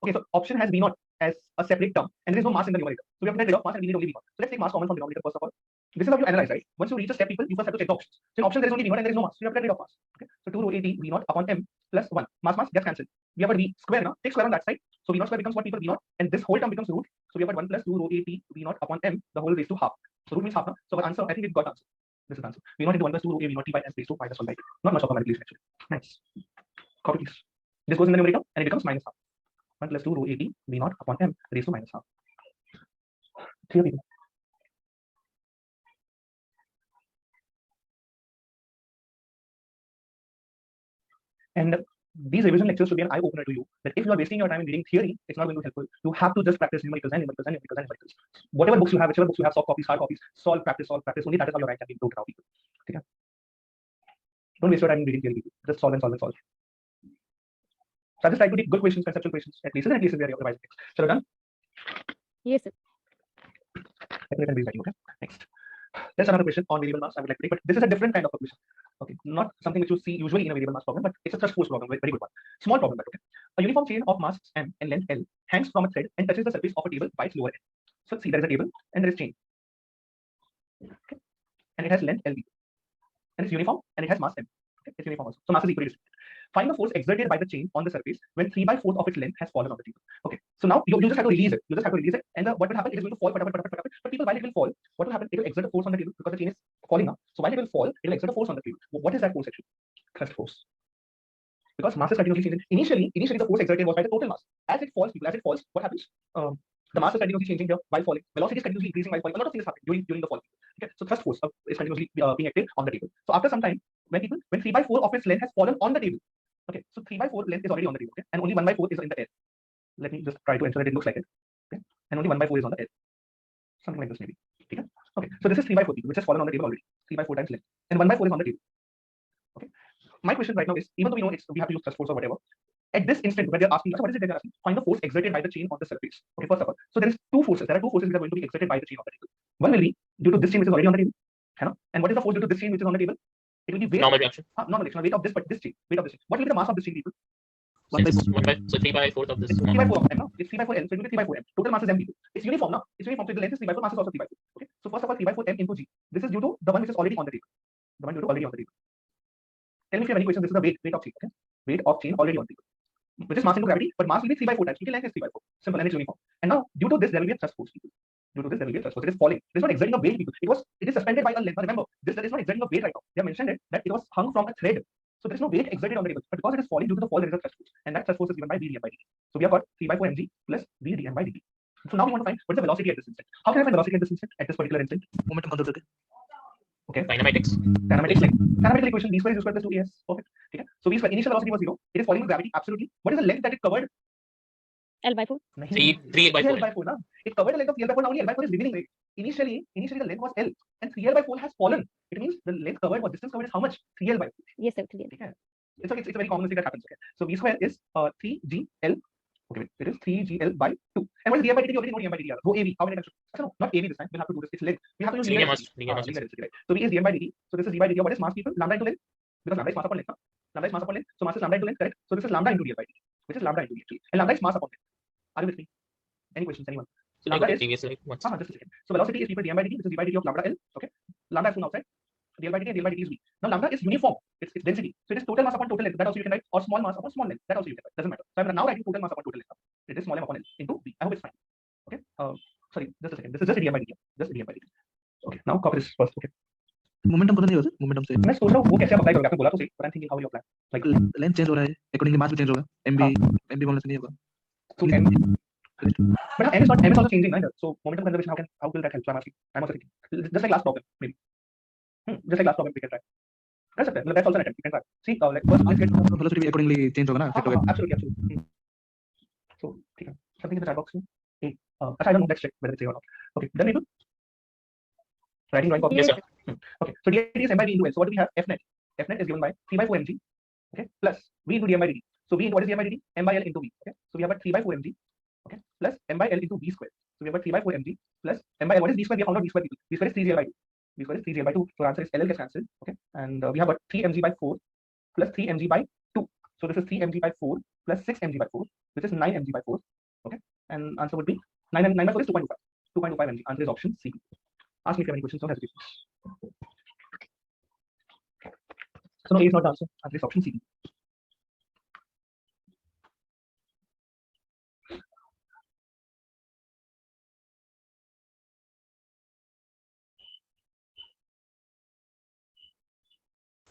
Okay, so option has v naught as a separate term, and there is no mass in the numerator. So we have to get rid of mass and we need only V naught. So let's take mass common from denominator first of all. This is how you analyze, right? Once you reach a step, people, you first have to check the options. So in option there is only V naught and there is no mass. So you have to get rid of mass. Okay. So 2 rho A T V naught upon M plus 1. Mass gets cancelled. We have a V square now. Take square on that side. So V naught square becomes what, people? V naught, and this whole term becomes root. So we have got 1 plus 2 rho A T V naught upon M, the whole raised to half. So root means half now. So our answer, I think it got answer. This is the answer. V naught into 1 plus 2 rho A V naught T by M raised to minus 1 by 2. Not much of a manipulation actually. Nice. Copy please. This goes in the numerator and it becomes minus half. 1 plus 2 rho A T V naught upon M raised to minus half. Clear, people? And these revision lectures should be an eye opener to you that if you are wasting your time in reading theory, it's not going to be helpful. You have to just practice numericals and numericals and numericals and numericals. Whatever books you have, whichever books you have, soft copies, hard copies, solve, practice. Only that is how your rank can be improved now, people. Okay? Don't waste your time in reading theory, people. Just solve and solve and solve. So I just try to take good questions, conceptual questions, at places where you're revising things. So done? Yes, sir. Okay. Next. There's another question on variable mass I would like to take, but this is a different kind of a question. Okay, not something which you see usually in a variable mass problem, but it's a thrust force problem, very good one. Small problem, but okay. A uniform chain of mass M and length L hangs from a thread and touches the surface of a table by its lower end. So see, there is a table and there is chain. Okay, and it has length LB, and it's uniform and it has mass M. Okay, it's uniform also. So mass is equally distributed. Find the force exerted by the chain on the surface when 3/4 of its length has fallen on the table. Okay, so now you just have to release it. And what will happen? It is going to fall, but people, while it will fall, what will happen? It will exert a force on the table because the chain is falling now. So while it will fall, it will exert a force on the table. What is that force actually? Thrust force. Because mass is continuously changing. Initially the force exerted was by the total mass. As it falls, what happens? The mass is continuously changing here while falling. Velocity is continuously increasing while falling. A lot of things happen during the fall. Okay, so thrust force is continuously being acted on the table. So after some time, when 3/4 of its length has fallen on the table. Okay, so 3/4 length is already on the table, okay? And only 1/4 is in the air. Let me just try to ensure that it looks like it. Okay, and only 1/4 is on the air. Something like this maybe. Okay, okay. So this is 3/4 which has fallen on the table already. 3/4 times length, and 1/4 is on the table. Okay. My question right now is, even though we know we have to use thrust force or whatever, at this instant when they're asking us, what is it they're asking? Find the force exerted by the chain on the surface. Okay, first of all, so there are two forces which are going to be exerted by the chain on the table. One will be due to this chain which is already on the table. And what is the force due to this chain which is on the table? It will be weight. Normal reaction. Normal reaction. Weight of this, but this chain. Weight of this chain. What will be the mass of this chain, people? 1/4. So 3/4 of this. It's 3/4 of M now. It's 3/4 L. So it will be 3/4 M. Total mass is M, people. It's uniform now. It's uniform. So the length is 3/4. Mass is also 3/4. Okay. So first of all, 3/4 M into G. This is due to the one which is already on the table. The one due to already on the table. Tell me if you have any questions. This is the weight of chain. Okay. Weight of chain already on the table. Which is mass into gravity, but mass will be 3/4 times. Total length is 3/4. Simple, and it's uniform. And now, due to this, there will be a thrust force, people. Due to this, there will be a thrust force. It is falling. It is not exerting a weight, people. It is suspended by a length. Remember, this is not exerting a weight right now. They have mentioned that it was hung from a thread. So there is no weight exerted on the table. But because it is falling due to the fall, there is a thrust force. And that thrust force is given by V dm by dt. So we have got 3/4 mg plus V dm by dt. So now we want to find what is the velocity at this instant. How can I find velocity at this instant, at this particular instant? Momentum conserved. Okay. Kinematics. Kinematic equation, v square is equal to 2as. Perfect. Okay. So v square, initial velocity was 0. It is falling with gravity, absolutely. What is the length that it covered? L/4. 3/4. Now. It covered the length of 3/4. Now only L/4 is revealing rate. Initially the length was L, and 3L/4 has fallen. It means the length covered or distance covered is how much? 3L/4. Yes, sir. 3L. Okay. It's a very common thing that happens. Okay. So v square is 3GL. Okay, it is 3GL by 2. And what is dm by dt? You already know dm by dt. Rho AV. How many times? No, not AV this time. We'll have to do this. It's length. We have to use linear density, right? So v is dm by dt. So this is d by dt. What is mass, people? Lambda into length. Because lambda is mass upon length. Lambda is mass upon length. So mass is lambda into length, correct? So this is lambda into dm by dt, which is lambda into d actually. And lambda is mass upon length. Are you with me? Any questions, anyone? So lambda is previous like once. just a second. So velocity is equal to dm by dt, which is d by dt of lambda L. Okay. Lambda is 2 outside. dl by dt and dl by dt is v. Now lambda is uniform. It's density. So it is total mass upon total length. That also you can write, or small mass upon small length. That also you can write. Doesn't matter. So I'm now writing total mass upon total length. It is small m upon L into v. I hope it's fine. Okay. Sorry, just a second. This is just dm by dt. Just dm by dt. Okay. Now copy this first. Okay. Momentum पता नहीं होता momentum से मैं सोच रहा हूँ वो कैसे अप्लाई करूंगा आपने बोला तो सही but I'm thinking how will you apply like length change हो रहा है अकॉर्डिंगली मास भी चेंज होगा एमबी बोलने से नहीं होगा so m but m is also changing right so momentum conservation how will that help so I'm also thinking just like last problem maybe just like last problem we can try कर सकते हैं that's also an attempt we can try see like first let's get velocity भी accordingly change होगा ना effect होगा absolutely so ठीक है something in the chat box I don't know let's check whether it's here or not okay done people writing drawing copy Yes, sir. Okay, so dt is m by v into L. So what do we have? F net. F net is given by 3/4 mg. Okay, plus v into dm by dt. So v into what is dm by dt? M by L into v. Okay, so we have got 3/4 mg. Okay, plus m by L into v square. So we have got 3/4 mg plus m by L. What is v square? We have found out v square. V square is 3gl by 2. V square is 3gl by 2. So answer is L gets cancelled. Okay, and we have got 3 mg by 4 plus 3 mg by 2. So this is 3 mg by 4 plus 6 mg by 4, which is 9 mg by 4. Okay, and answer would be 9 by 4 is 2.25. 2.25 mg. Answer is option C. Ask me if you have any questions. Don't hesitate. So no, A is not the answer. Answer is option C.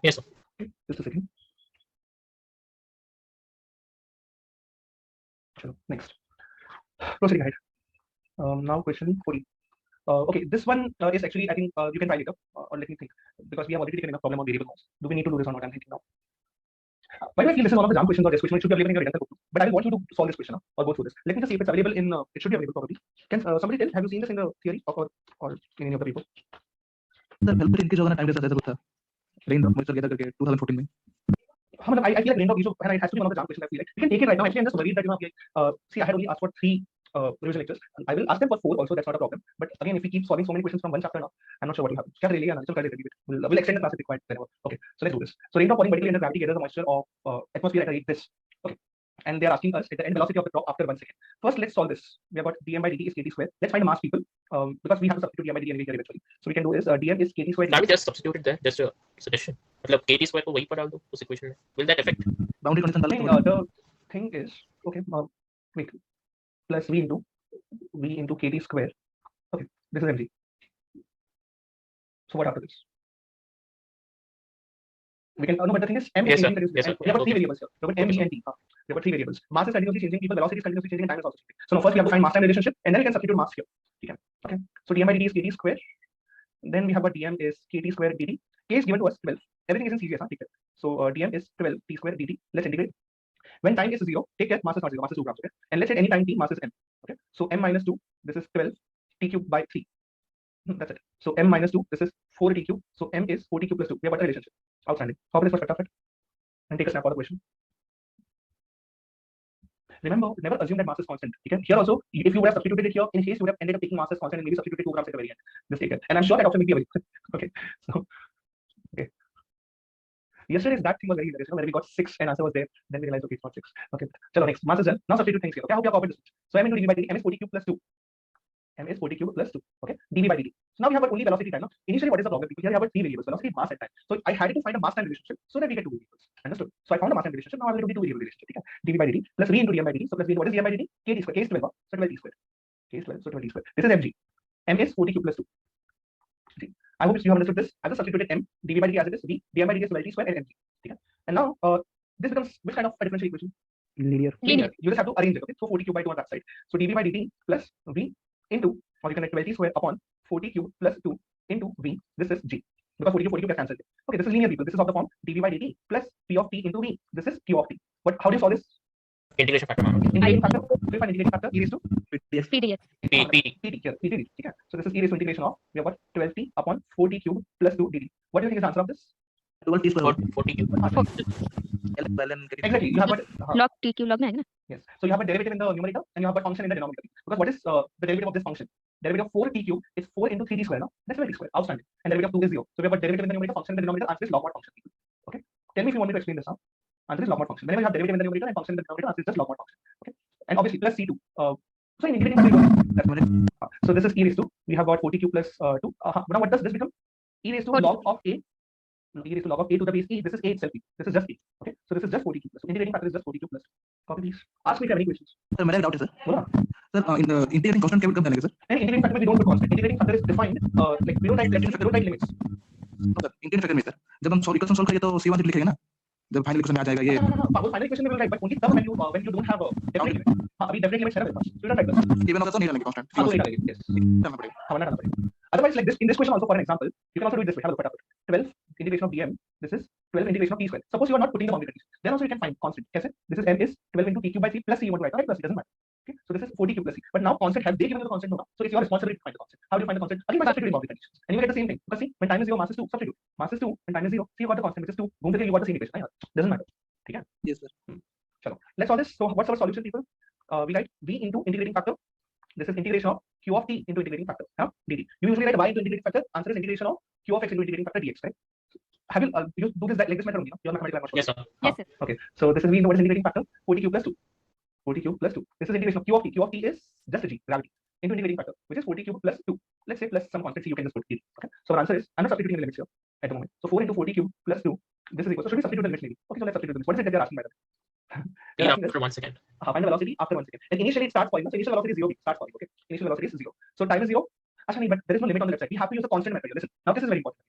Yes, sir. Okay, just a second. Chalo, next. Proceeding ahead. Now question 40. Okay, this one is actually, I think you can try later, or let me think, because we have already taken enough problem on variable cost. Do we need to do this or not? I'm thinking now. Why do I feel this is one of the jam questions or this question? It should be available in your results book, but I will want you to solve this question or go through this. Let me just see if it's available in. It should be available probably. Can somebody tell? Have you seen this in the theory or in any of the paper? Sir help इनके जो है ना time जैसा कुछ था rain drop मुझे गया करके 2014 में I feel like range of issue and it has to be one of the jam questions. I feel like we can take it right now. Actually, I'm just worried that see, I had only asked for 3 revision lectures. I will ask them for 4 also. That's not a problem. But again, if we keep solving so many questions from one chapter now, I'm not sure what will happen. Can really we'll extend the class if required whenever. Okay, so let's do this. So raindrop falling vertically under gravity gathers the moisture of atmosphere at a rate this. Okay, and they are asking us at the end velocity of the drop after 1 second. First, let's solve this. We have got dm by dt is kt square. Let's find the mass, people, because we have to substitute dm by dt anyway eventually. So we can do is dm is kt square. Can we just substitute it there? Just a suggestion. मतलब kt square को वही पर डाल दो उस equation में. Will that affect? Boundary condition डाल The thing is, okay, wait, plus v into kt square. Okay, this is mg. So what after this? We can no, but the thing is, m Yes, is sir. changing. Yes, sir. We have got 3 Okay. variables here. We have got m, e, and t. We have got 3 variables. Mass is continuously changing, people, velocity is continuously changing, and time is also changing. So now first we have to find mass time relationship, and then we can substitute mass here. Okay. So dm by dt is kt square. Then we have got dm is kt square dt. K is given to us 12. Everything is in series, huh? So dm is 12 t square dt. Let's integrate. When time is 0, take care, mass is not 0, mass is 2 grams. Okay. And let's say any time t, mass is m. Okay. So m minus 2, this is 12 t cube by 3. That's it. So m minus 2, this is 4 t cube. So m is 4 t cube plus 2. We have got a relationship. Outstanding. Copy this first, and take a snap of the question. Remember, never assume that mass is constant. Okay? Here also, if you would have substituted it here, in case you would have ended up taking mass as constant and maybe substituted 2 grams at the very end. Just take it. And I'm sure that option will be available. Okay. So, okay. Yesterday's that thing was very hilarious, where we got 6 and answer was there. Then we realized, okay, it's not 6. Okay. So next, mass is done. Now substitute things here. Okay, I hope you have copied this. So m into dv by dt, m is 40 cube plus 2. M is 40 cube plus 2. Okay, dv by dt. So now we have only velocity time. Now, initially, what is the problem? Because here we have 3 variables: velocity, mass, and time. So I had to find a mass time relationship so that we get 2 variables. Understood? So I found a mass time relationship. Now I will do the 2 variable relationship. Okay? dv by dt plus v into dm by dt. So plus v, what is dm by dt? Kt square. K is 12. So 12 t square. K is 12. So 12 t square. This is mg. M is 40 cube plus 2. See? I hope you have understood this. I just substituted m, dv by dt as it is, v, dm by dt is 12 t square, and mg. Okay? And now this becomes which kind of a differential equation? linear. You just have to arrange it. Okay, so 40 cube by 2 on that side. So dv by dt plus v into, or you can write 12t square upon 40 cube plus 2 into v. This is g. Because 40 cube gets cancelled. Okay, this is linear, people. This is of the form dv by dt plus p of t into v. This is q of t. But how do you solve this? Integration factor. Integrating factor. We find integrating factor e raised to pdx P. here. Pt. Okay. So this is e raised to integration of, we have got 12t upon 40 cube plus 2 dt. What do you think is the answer of this? 12 t square 40 cube. Exactly. You have got log t cube log में आएगा ना. yes. So you have a derivative in the numerator and you have a function in the denominator. Because what is the derivative of this function? Derivative of 4t cube is 4 into 3t square. Now that's 12t square. Outstanding. And derivative of 2 is 0. So we have a derivative in the numerator, function in the denominator. Answer is log mod function. Okay. Tell me if you want me to explain this now. Answer is log mod function. Whenever you have derivative in the numerator and function in the denominator, answer is just log mod function. Okay. And obviously plus c2. So in integrating factor, that's what it is. So this is e raised to. We have got 40 cube plus 2. Now what does this become? E raised to log of a. No, e raised to log of a to the base e. This is a itself. This is just e. Okay. So this is just 40 cube plus. So integrating factor is just 40 cube plus 2. Copy please. Ask me if you have any questions. Sir मेरा एक doubt है sir बोलो ना. Sir इन integrating constant क्या कम करेंगे sir And integrating factor we don't put constant. Integrating factor is defined like we don't write limits. Sir integrating factor में sir जब हम इक्वेशन सॉल्व करेंगे तो c1 लिखेंगे ना जब फाइनल इक्वेशन में आ जाएगा ये वो फाइनल इक्वेशन में will write, but only तब when you don't have a definite limit. हाँ, अभी definite limits है ना मेरे पास. So you don't write this. given होगा तो नहीं डालेंगे कांस्टेंट हाँ, तो नहीं डालेंगे. Yes. करना पड़ेगा हाँ, वरना डालना पड़ेगा. Otherwise, like this, in this question also, for an example, you can also do it this way. Have a look at it. 12 integration of dm. This is 12 integration of t square. Suppose you are not putting the boundary conditions. Then also you can find constant. Yes, this is m is 12 into t cube by c plus c. You want to write, right? Plus c doesn't matter. Okay, so this is 40 cube plus c. But now constant, have they given you the constant? No. So it's your responsibility to find the constant. How do you find the constant? Again by substituting boundary conditions, and you get the same thing. Because see, when time is 0, mass is 2. Substitute. Mass is 2 and time is 0. See, you got the constant, which is 2. Boom, you got the same equation. Doesn't matter. Okay. yes sir Chalo. Let's solve this. So what's our solution, people? We write v into integrating factor. This is integration of q of t into integrating factor. Dt. You usually write y into integrating factor. Answer is integration of q of x into integrating factor dx. Right? Have you do this like this method only? No? Your mathematical. Yes, sir. Yes, sir. Okay. So this is v into what is integrating factor? 40 cube plus 2. 40 cube plus 2. This is integration of q of t. Q of t is just a g, gravity, into integrating factor, which is 40 cube plus 2. Let's say plus some constant c, you can just put it. Okay. So our answer is, I'm not substituting the limits here at the moment. So 4 into 40 cube plus 2. This is equal. So should we substitute the limits maybe? Okay, so let's substitute the limits. What is it that they're asking by the way? Yeah, after 1 second. Find the velocity after 1 second. And initially it starts falling. So initial velocity is 0. Starts falling. Okay. Initial velocity is 0. So time is 0. Actually, but there is no limit on the left side. We have to use a constant method here. Listen. Now this is very important.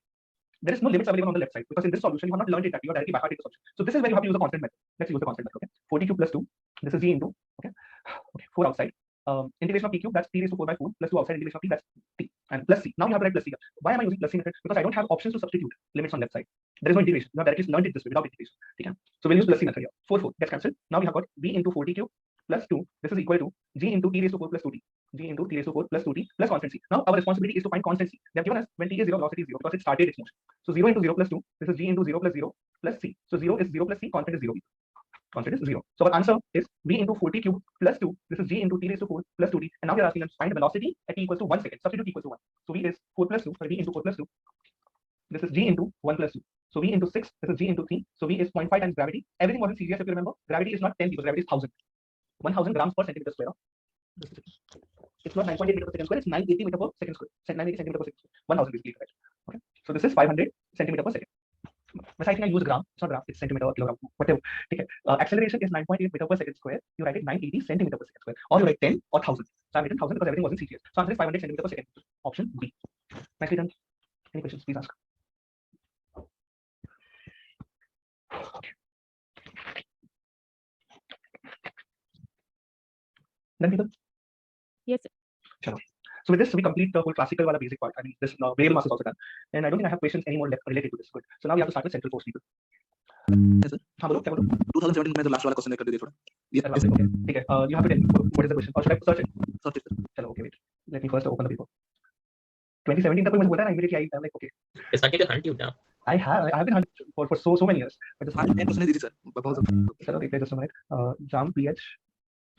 There is no limits available on the left side because in this solution you have not learned it that you are directly backwards into solution. So this is where you have to use a constant method. Let's use the constant method. Okay. 40 cube plus 2. This is g into. Okay. Okay. 4 outside. Integration of t cube, that's t raised to 4 by 4 plus 2 outside, integration of t, that's t, and plus c. Now you have to write plus c here. Why am I using plus c method? Because I don't have options to substitute limits on left side. There is no integration. You have directly learned it this way without integration. Okay. So we'll use plus c method here. 4 4 gets cancelled. Now we have got b into 40 cube plus 2. This is equal to g into t raised to 4 plus 2t. G into t raised to 4 plus 2t plus constant c. Now our responsibility is to find constant c. They have given us when t is 0, velocity is 0 because it started its motion. So 0 into 0 plus 2. This is g into 0 plus 0 plus c. So 0 is 0 plus c. Constant is 0. Constant is 0. So our answer is b into 40 cube plus 2. This is g into t raised to 4 plus 2t. And now we are asking us to find the velocity at t equals to 1 second. Substitute t equals to 1. So v is 4 plus 2. So v into 4 plus 2. This is g into 1 plus 2. So v into 6. This is g into 3. So v is 0.5 times gravity. Everything was in serious if you remember. Gravity is not 10 because gravity is 1000. 1000 grams per centimeter square. It's not 9.8 meter per second square. It's 980 meter per second square. 980 centimeter per second square. 1000 basically correct. Okay. So this is 500 centimeter per second. But I think I use gram. It's not gram. It's centimeter or kilogram. Whatever. Okay. Acceleration is 9.8 meter per second square. You write it 980 centimeter per second square, or you write 10 or 1000. So I'm written 1000 because everything was in CGS. So answer is 500 centimeter per second. Option B. Nicely done. Any questions? Please ask. Okay. Done, people? Yes, sir. Chalo. So with this, we complete the whole classical wala basic part. I mean, this variable mass is also done, and I don't think I have questions anymore left related to this. Good. So now we have to start with central force, people. Yes, sir. हाँ बोलो क्या बोलो? 2017 में जो last वाला question कर दीजिए थोड़ा. Yes, Okay. ठीक है. You have to tell me what is the question, or should I search it? Search it, sir. चलो, okay, wait. Let me first open the paper. 2017 तक कोई मुझे बोलता है ना, immediately I'm like, okay. It's not going to hunt you down. I have been hunted for so many years. But just 10% is easy, sir. चलो, replay just a minute. Jam PH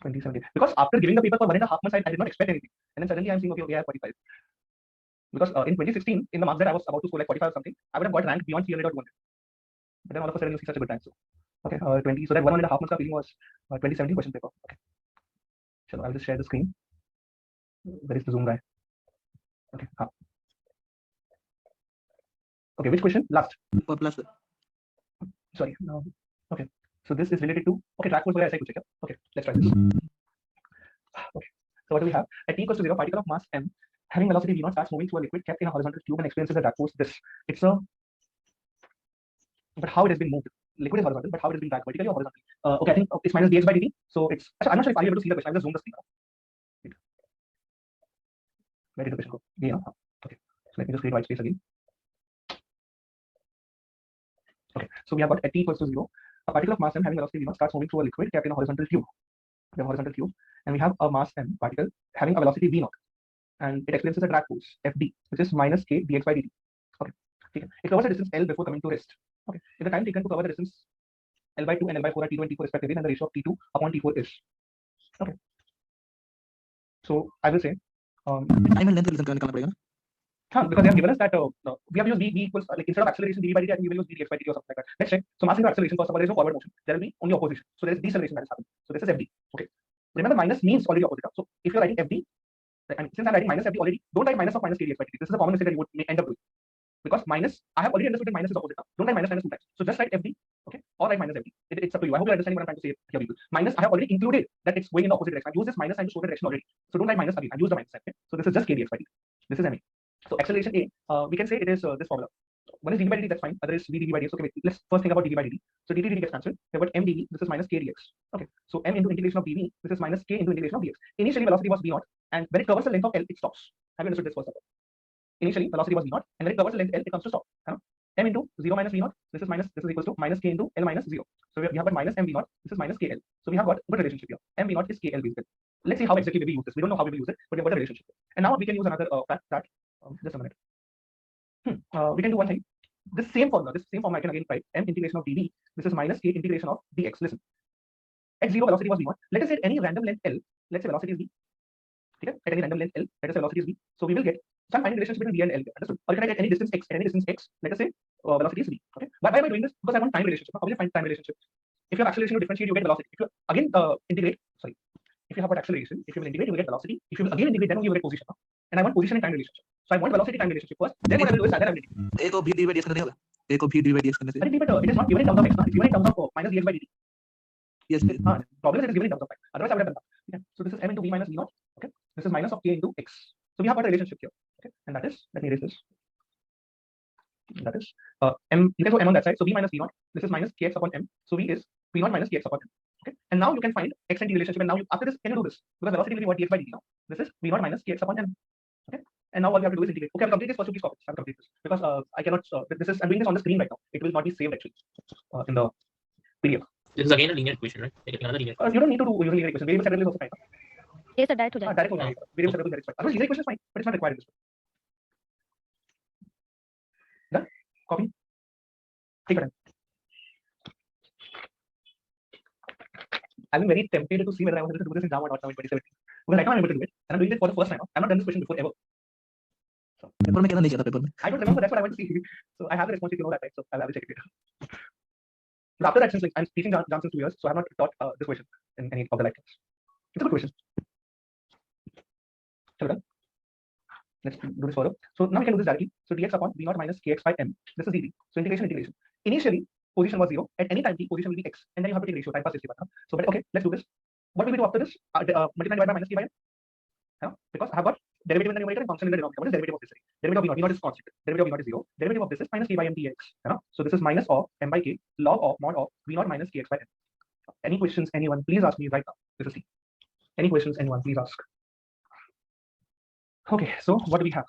2017. Because after giving the paper for 1.5 months, I did not expect anything, and then suddenly I'm seeing, okay, I have 45. Because in 2016, in the marks that I was about to score like 45 or something, I would have got ranked beyond 300 or 200. But then all of a sudden you see such a good rank. So okay, 20. So that 1.5 months ka feeling was 2017 question paper. Okay. Chalo, I'll just share the screen. Where is the Zoom guy? Okay. Okay, which question? Last. Plus, sir. Sorry. No. Okay. So this is related to track force. I to check. Okay, let's try this. Okay. So what do we have? At t equals to 0, particle of mass m having velocity v0 starts moving through a liquid kept in a horizontal tube and experiences a drag force. It's a. But how it has been moved? Liquid is horizontal, but how it has been dragged vertically or horizontally? Okay, I think it's minus dx by dt. So it's. I'm not sure if I'm able to see the question. I'll just zoom the screen out. Where did the question go? Yeah. Okay. So let me just create white space again. Okay. So we have got at t equals to 0, a particle of mass m having velocity v0 starts moving through a liquid kept in a horizontal tube. We have a horizontal tube, and we have a mass m particle having a velocity v0, and it experiences a drag force Fd, which is minus k dx by dt. Okay. It covers a distance L before coming to rest. Okay. If the time taken to cover the distance L by 2 and L by 4 are T2 and T4 respectively, then the ratio of T2 upon T4 is. Okay. So I will say. Time and length निकालना पड़ेगा ना? Because they have given us that we have used v equals like instead of acceleration dv by dt, I think we will use v dx by dt or something like that. Let's check. So mass into acceleration, first of all, there is no forward motion. There will be only opposition. So there is deceleration that is happening. So this is Fd. Okay. Remember, minus means already opposite. So if you're writing Fd, and since I'm writing minus Fd already, don't write minus of minus k dx by dt. This is a common mistake that you would end up doing. Because minus, I have already understood that minus is opposite now. Don't write minus 2 times. So just write Fd, okay, or write minus Fd. It's up to you. I hope you're understanding what I'm trying to say here, people. Minus, I have already included that it's going in the opposite direction. I've used this minus sign to show the direction already. So don't write minus again. I've used the minus sign. Okay? So this is just k dx by dt. This is ma. So acceleration a, we can say it is this formula. One is dv by dt, that's fine. Other is v dv by dx. Okay, wait, let's first think about dv by dt. So dt gets cancelled. We have got m dv. This is minus k dx. Okay, so m into integration of dv. This is minus k into integration of dx. Initially velocity was v0, and when it covers the length of L, it stops. Have you understood this first of all? Initially velocity was v0, and when it covers the length L, it comes to stop. M into 0 minus v0. This is equals to minus k into L minus 0. So we have got minus m v0. This is minus kl. So we have got a good relationship here. M v0 is kl basically. Let's see how exactly we use this. We don't know how we will use it, but we have got a relationship. And now we can use another fact that just a minute. We can do one thing. This same formula I can again write m integration of dv. This is minus k integration of dx. Listen, at 0 velocity was v0. Let us say at any random length L. Let's say velocity is v. Okay? At any random length L, let us say velocity is v. So we will get some kind of relationship between v and L. Understood? Or you can write at any distance x. Let us say velocity is v. Okay? Why am I doing this? Because I want time relationship. How will you find time relationship? If you have acceleration, you differentiate, you get velocity. If you again integrate, sorry, if you have got acceleration, if you will integrate, you get velocity. If you will again integrate, then only you get position. And I want position and time relationship. So I want velocity time relationship first. Then what I will do is then I will integrate. A को v d by dx करने नहीं होगा. A को v d by dx करने से. But it is not given in terms of x. It's given in terms of minus dx by dt. Yes. Problem is it is given in terms of time. Otherwise I would have done that. Okay. So this is m into v minus v naught. Okay. This is minus of k into x. So we have got a relationship here. Okay. And that is, let me erase this. That is m. You can show m on that side. So v minus v naught. This is minus kx upon m. So v is v naught minus kx upon m. Okay. And now you can find x and t relationship. And now you, after this, can you do this? Because velocity will be what dx by dt now. This is v naught minus kx upon m. Okay. And now what we have to do is integrate. Okay, I'll complete this first. Please copy this. I'll complete this because I cannot. This is I'm doing this on the screen right now. It will not be saved actually in the PDF. This is again a linear equation, right? Like another linear. You don't need to do linear equation. Variable separable is also fine. Yes, sir, direct to Direct to direct. Variable separable direct is fine. Otherwise, linear equation is fine, but it's not required in this one. Done. Copy. Take your time. I've been very tempted to see whether I was able to do this in Java or not now in 2017. Because right now I'm able to do it, and I'm doing it for the first time now. I've not done this question before ever. So, paper में कहना नहीं किया था paper में. I don't remember. That's what I want to see. So I have the responsibility to know that, right? So I will check it later. But after that, since like I'm teaching Java since 2 years, so I have not taught this question in any of the live class. It's a good question. So done. Let's do this further. So now we can do this directly. So dx upon v naught minus kx by m. This is easy. So integration. Initially, position was 0. At any time t, position will be x, and then you have to take ratio time pass 60 by. So but okay, let's do this. What will we do after this? Multiply by minus k by m. Because I have got derivative in the numerator and function in the denominator. What is derivative of this? Derivative of v naught. V naught is constant. Derivative of v naught is 0. Derivative of this is minus k by m dx. So this is minus of m by k log of mod of v naught minus kx by m. Any questions? Anyone? Please ask me right now. This is C. Any questions? Anyone? Please ask. Okay. So what do we have?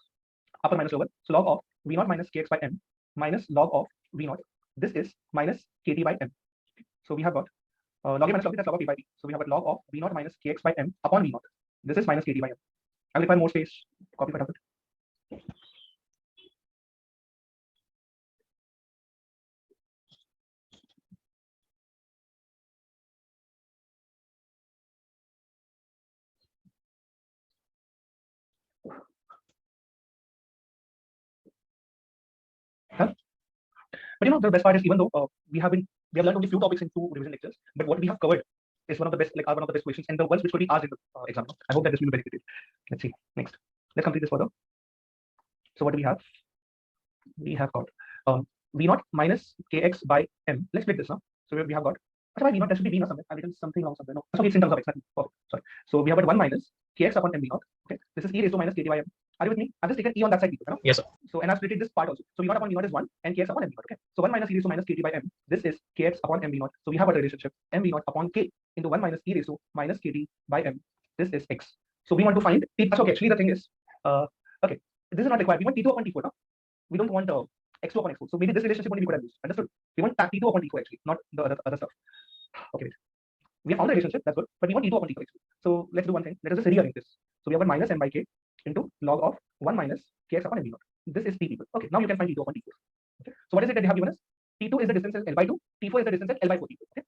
Upper minus lower. So log of v naught minus kx by m minus log of v naught. This is minus kt by m. So we have got log a minus log b, that's log of a by b. So we have got log of v naught minus kx by m upon v naught. This is minus kt by m. I will require more space. Copy it. But you know the best part is even though we have learned only few topics in 2 revision lectures, but what we have covered is one of the best questions and the ones which could be asked in the exam. I hope that this will be benefited. Let's see next. Let's complete this further. So what do we have? We have got v naught minus kx by m. Let's split this now. So we have got v naught. There should be v naught somewhere. I've written something wrong somewhere. No, okay, it's in terms of x. Perfect. Sorry. So we have got 1 minus kx upon m v naught. Okay, this is e raised to minus kt by m. Are you with me? I've just taken e on that side. Yes, sir. So and I've split this part also. So v naught upon v naught is 1 and kx upon m v naught. Okay. So 1 minus e raised to minus kt by m. This is kx upon m v naught. So we have a relationship m v naught upon k into 1 minus e raised to minus kt by m. This is x. So we want to find t. Okay, actually the thing is, okay, this is not required. We want t2 upon t4 now. We don't want x2 upon x4. So maybe this relationship only we could have used. Understood? We want t2 upon t4 actually, not the other stuff. Okay, wait. We have found the relationship, that's good, but we want t2 upon t4 actually. So let's do one thing. Let us just rearrange this. So we have a minus m by k into log of 1 minus kx upon m v naught. This is t people. Okay, now you can find t2 upon t4. Okay. So what is it that they have given us? T2 is the distance as L by 2, T4 is the distance as L by 4 people. Okay.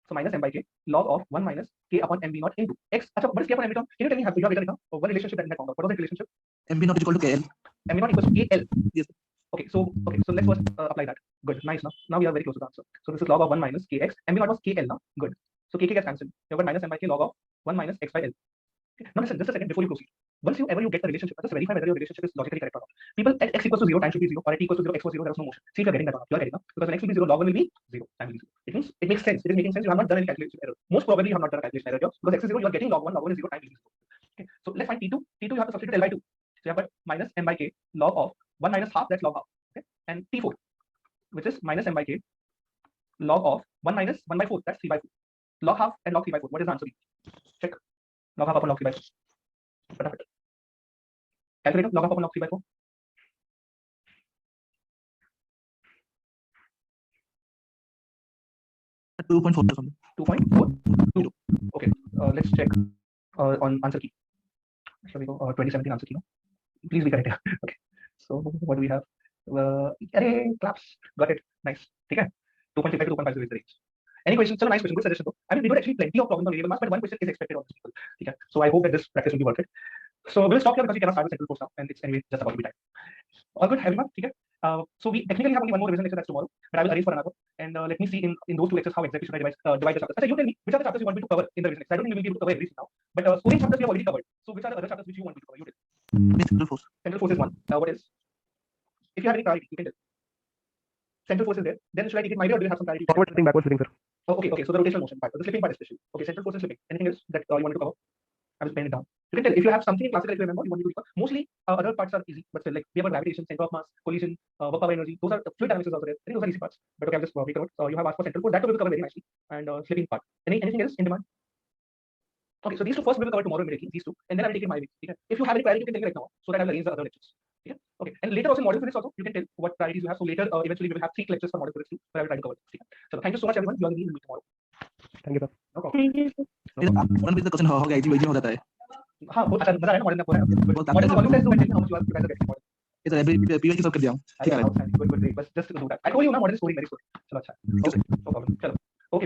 So minus m by k log of 1 minus k upon m v naught into x. Achha, what is k upon m v naught? Can you tell me, have you written it down? One relationship that we have found out. What was the relationship? m v naught is equal to kl. M v naught equals to kl. Yes. Okay, so let's first apply that. Good, nice. Now we are very close to the answer. So this is log of 1 minus kx. M v naught was kl now. Good. So kk gets cancelled. You have got minus m by k log of 1 minus x by l. Okay. Now listen, just a second before you proceed. Once you get the relationship, just verify whether your relationship is logically correct or not. People at x equals to 0, time should be 0, or at t equals to 0, x equals 0, there is no motion. See if you're getting that or not. You're getting that. Because when x will be 0, log 1 will be 0, time will be 0. It means it makes sense. It is making sense. You have not done any calculation error. Most probably you have not done a calculation error here. Because x is 0, you are getting log 1 is 0, time will be 0. Okay. So let's find t2. T2 you have to substitute L by 2. So you have got minus m by k log of 1 minus half, that's log half. Okay. And t4, which is minus m by k log of 1 minus 1 by 4, that's 3 by 4. Log half and log 3 by 4. What is the answer? Check. Log half upon log 3 by 4. Perfect. Calculator, log half upon log 3 by 4. Two point four. 2.4. Okay. Let's check on answer key. Shall we go 2017 answer key? No? Please be correct. Okay. So what do we have? Array, claps. Got it. Nice. Okay. 2.35 to 2.50 is the range. Any questions? So nice question. Good suggestion though. I mean, we got actually plenty of problems on variable mass, but one question is expected on this people. Okay. So I hope that this practice will be worth it. So we'll stop here because we cannot start the central course now, and it's anyway just about to be time. All good, everyone. Okay. So we technically have only one more revision lecture, that's tomorrow, but I will arrange for another. And let me see in those two lectures how exactly should I divide the chapters. So you tell me which are the chapters you want me to cover in the revision lecture. I don't think we will be able to cover everything now, but scoring chapters we have already covered. So which are the other chapters which you want me to cover? You tell. Central force. Central force is one. What is? If you have any priority, you can tell. Central force is there. Then should I take it my way or do you have some priority? Forward slipping, backward slipping, sir. Oh, okay. So the rotational motion part, the slipping part especially. Okay, central force is slipping. Anything else that you want me to cover? I will pen it down. You can tell if you have something in classical, if you remember, you want me to cover. Mostly other parts are easy, but still, like we have gravitation, center of mass, collision, work power energy. Those are fluid dynamics is also there. I think those are easy parts. But okay, I've just covered. So you have asked for central force. That we will cover very nicely. And slipping part. Anything else in demand? Okay, so these two first we will cover tomorrow immediately. These two, and then I will take it my way. Okay? If you have any priority, you can tell me right now, so that I will arrange the other lectures. Okay, and later also in model physics also you can tell what priorities you have. So later, eventually we will have 3 lectures for model physics too, where I will try to cover this. Okay? So thank you so much everyone. You are meeting me tomorrow. Thank you, sir. No problem. Thank you. One पे question हो गया easy हो जाता है हाँ बहुत अच्छा मजा आया ना मॉडल में पूरा मॉडल वॉल्यूम टेस्ट में how much you are prepared to get model ये तो एवरी पीवाई सब कर दिया हूं ठीक है गुड बस just do that I told you ना मॉडल स्कोरिंग वेरी गुड चलो अच्छा ओके नो प्रॉब्लम चलो ओके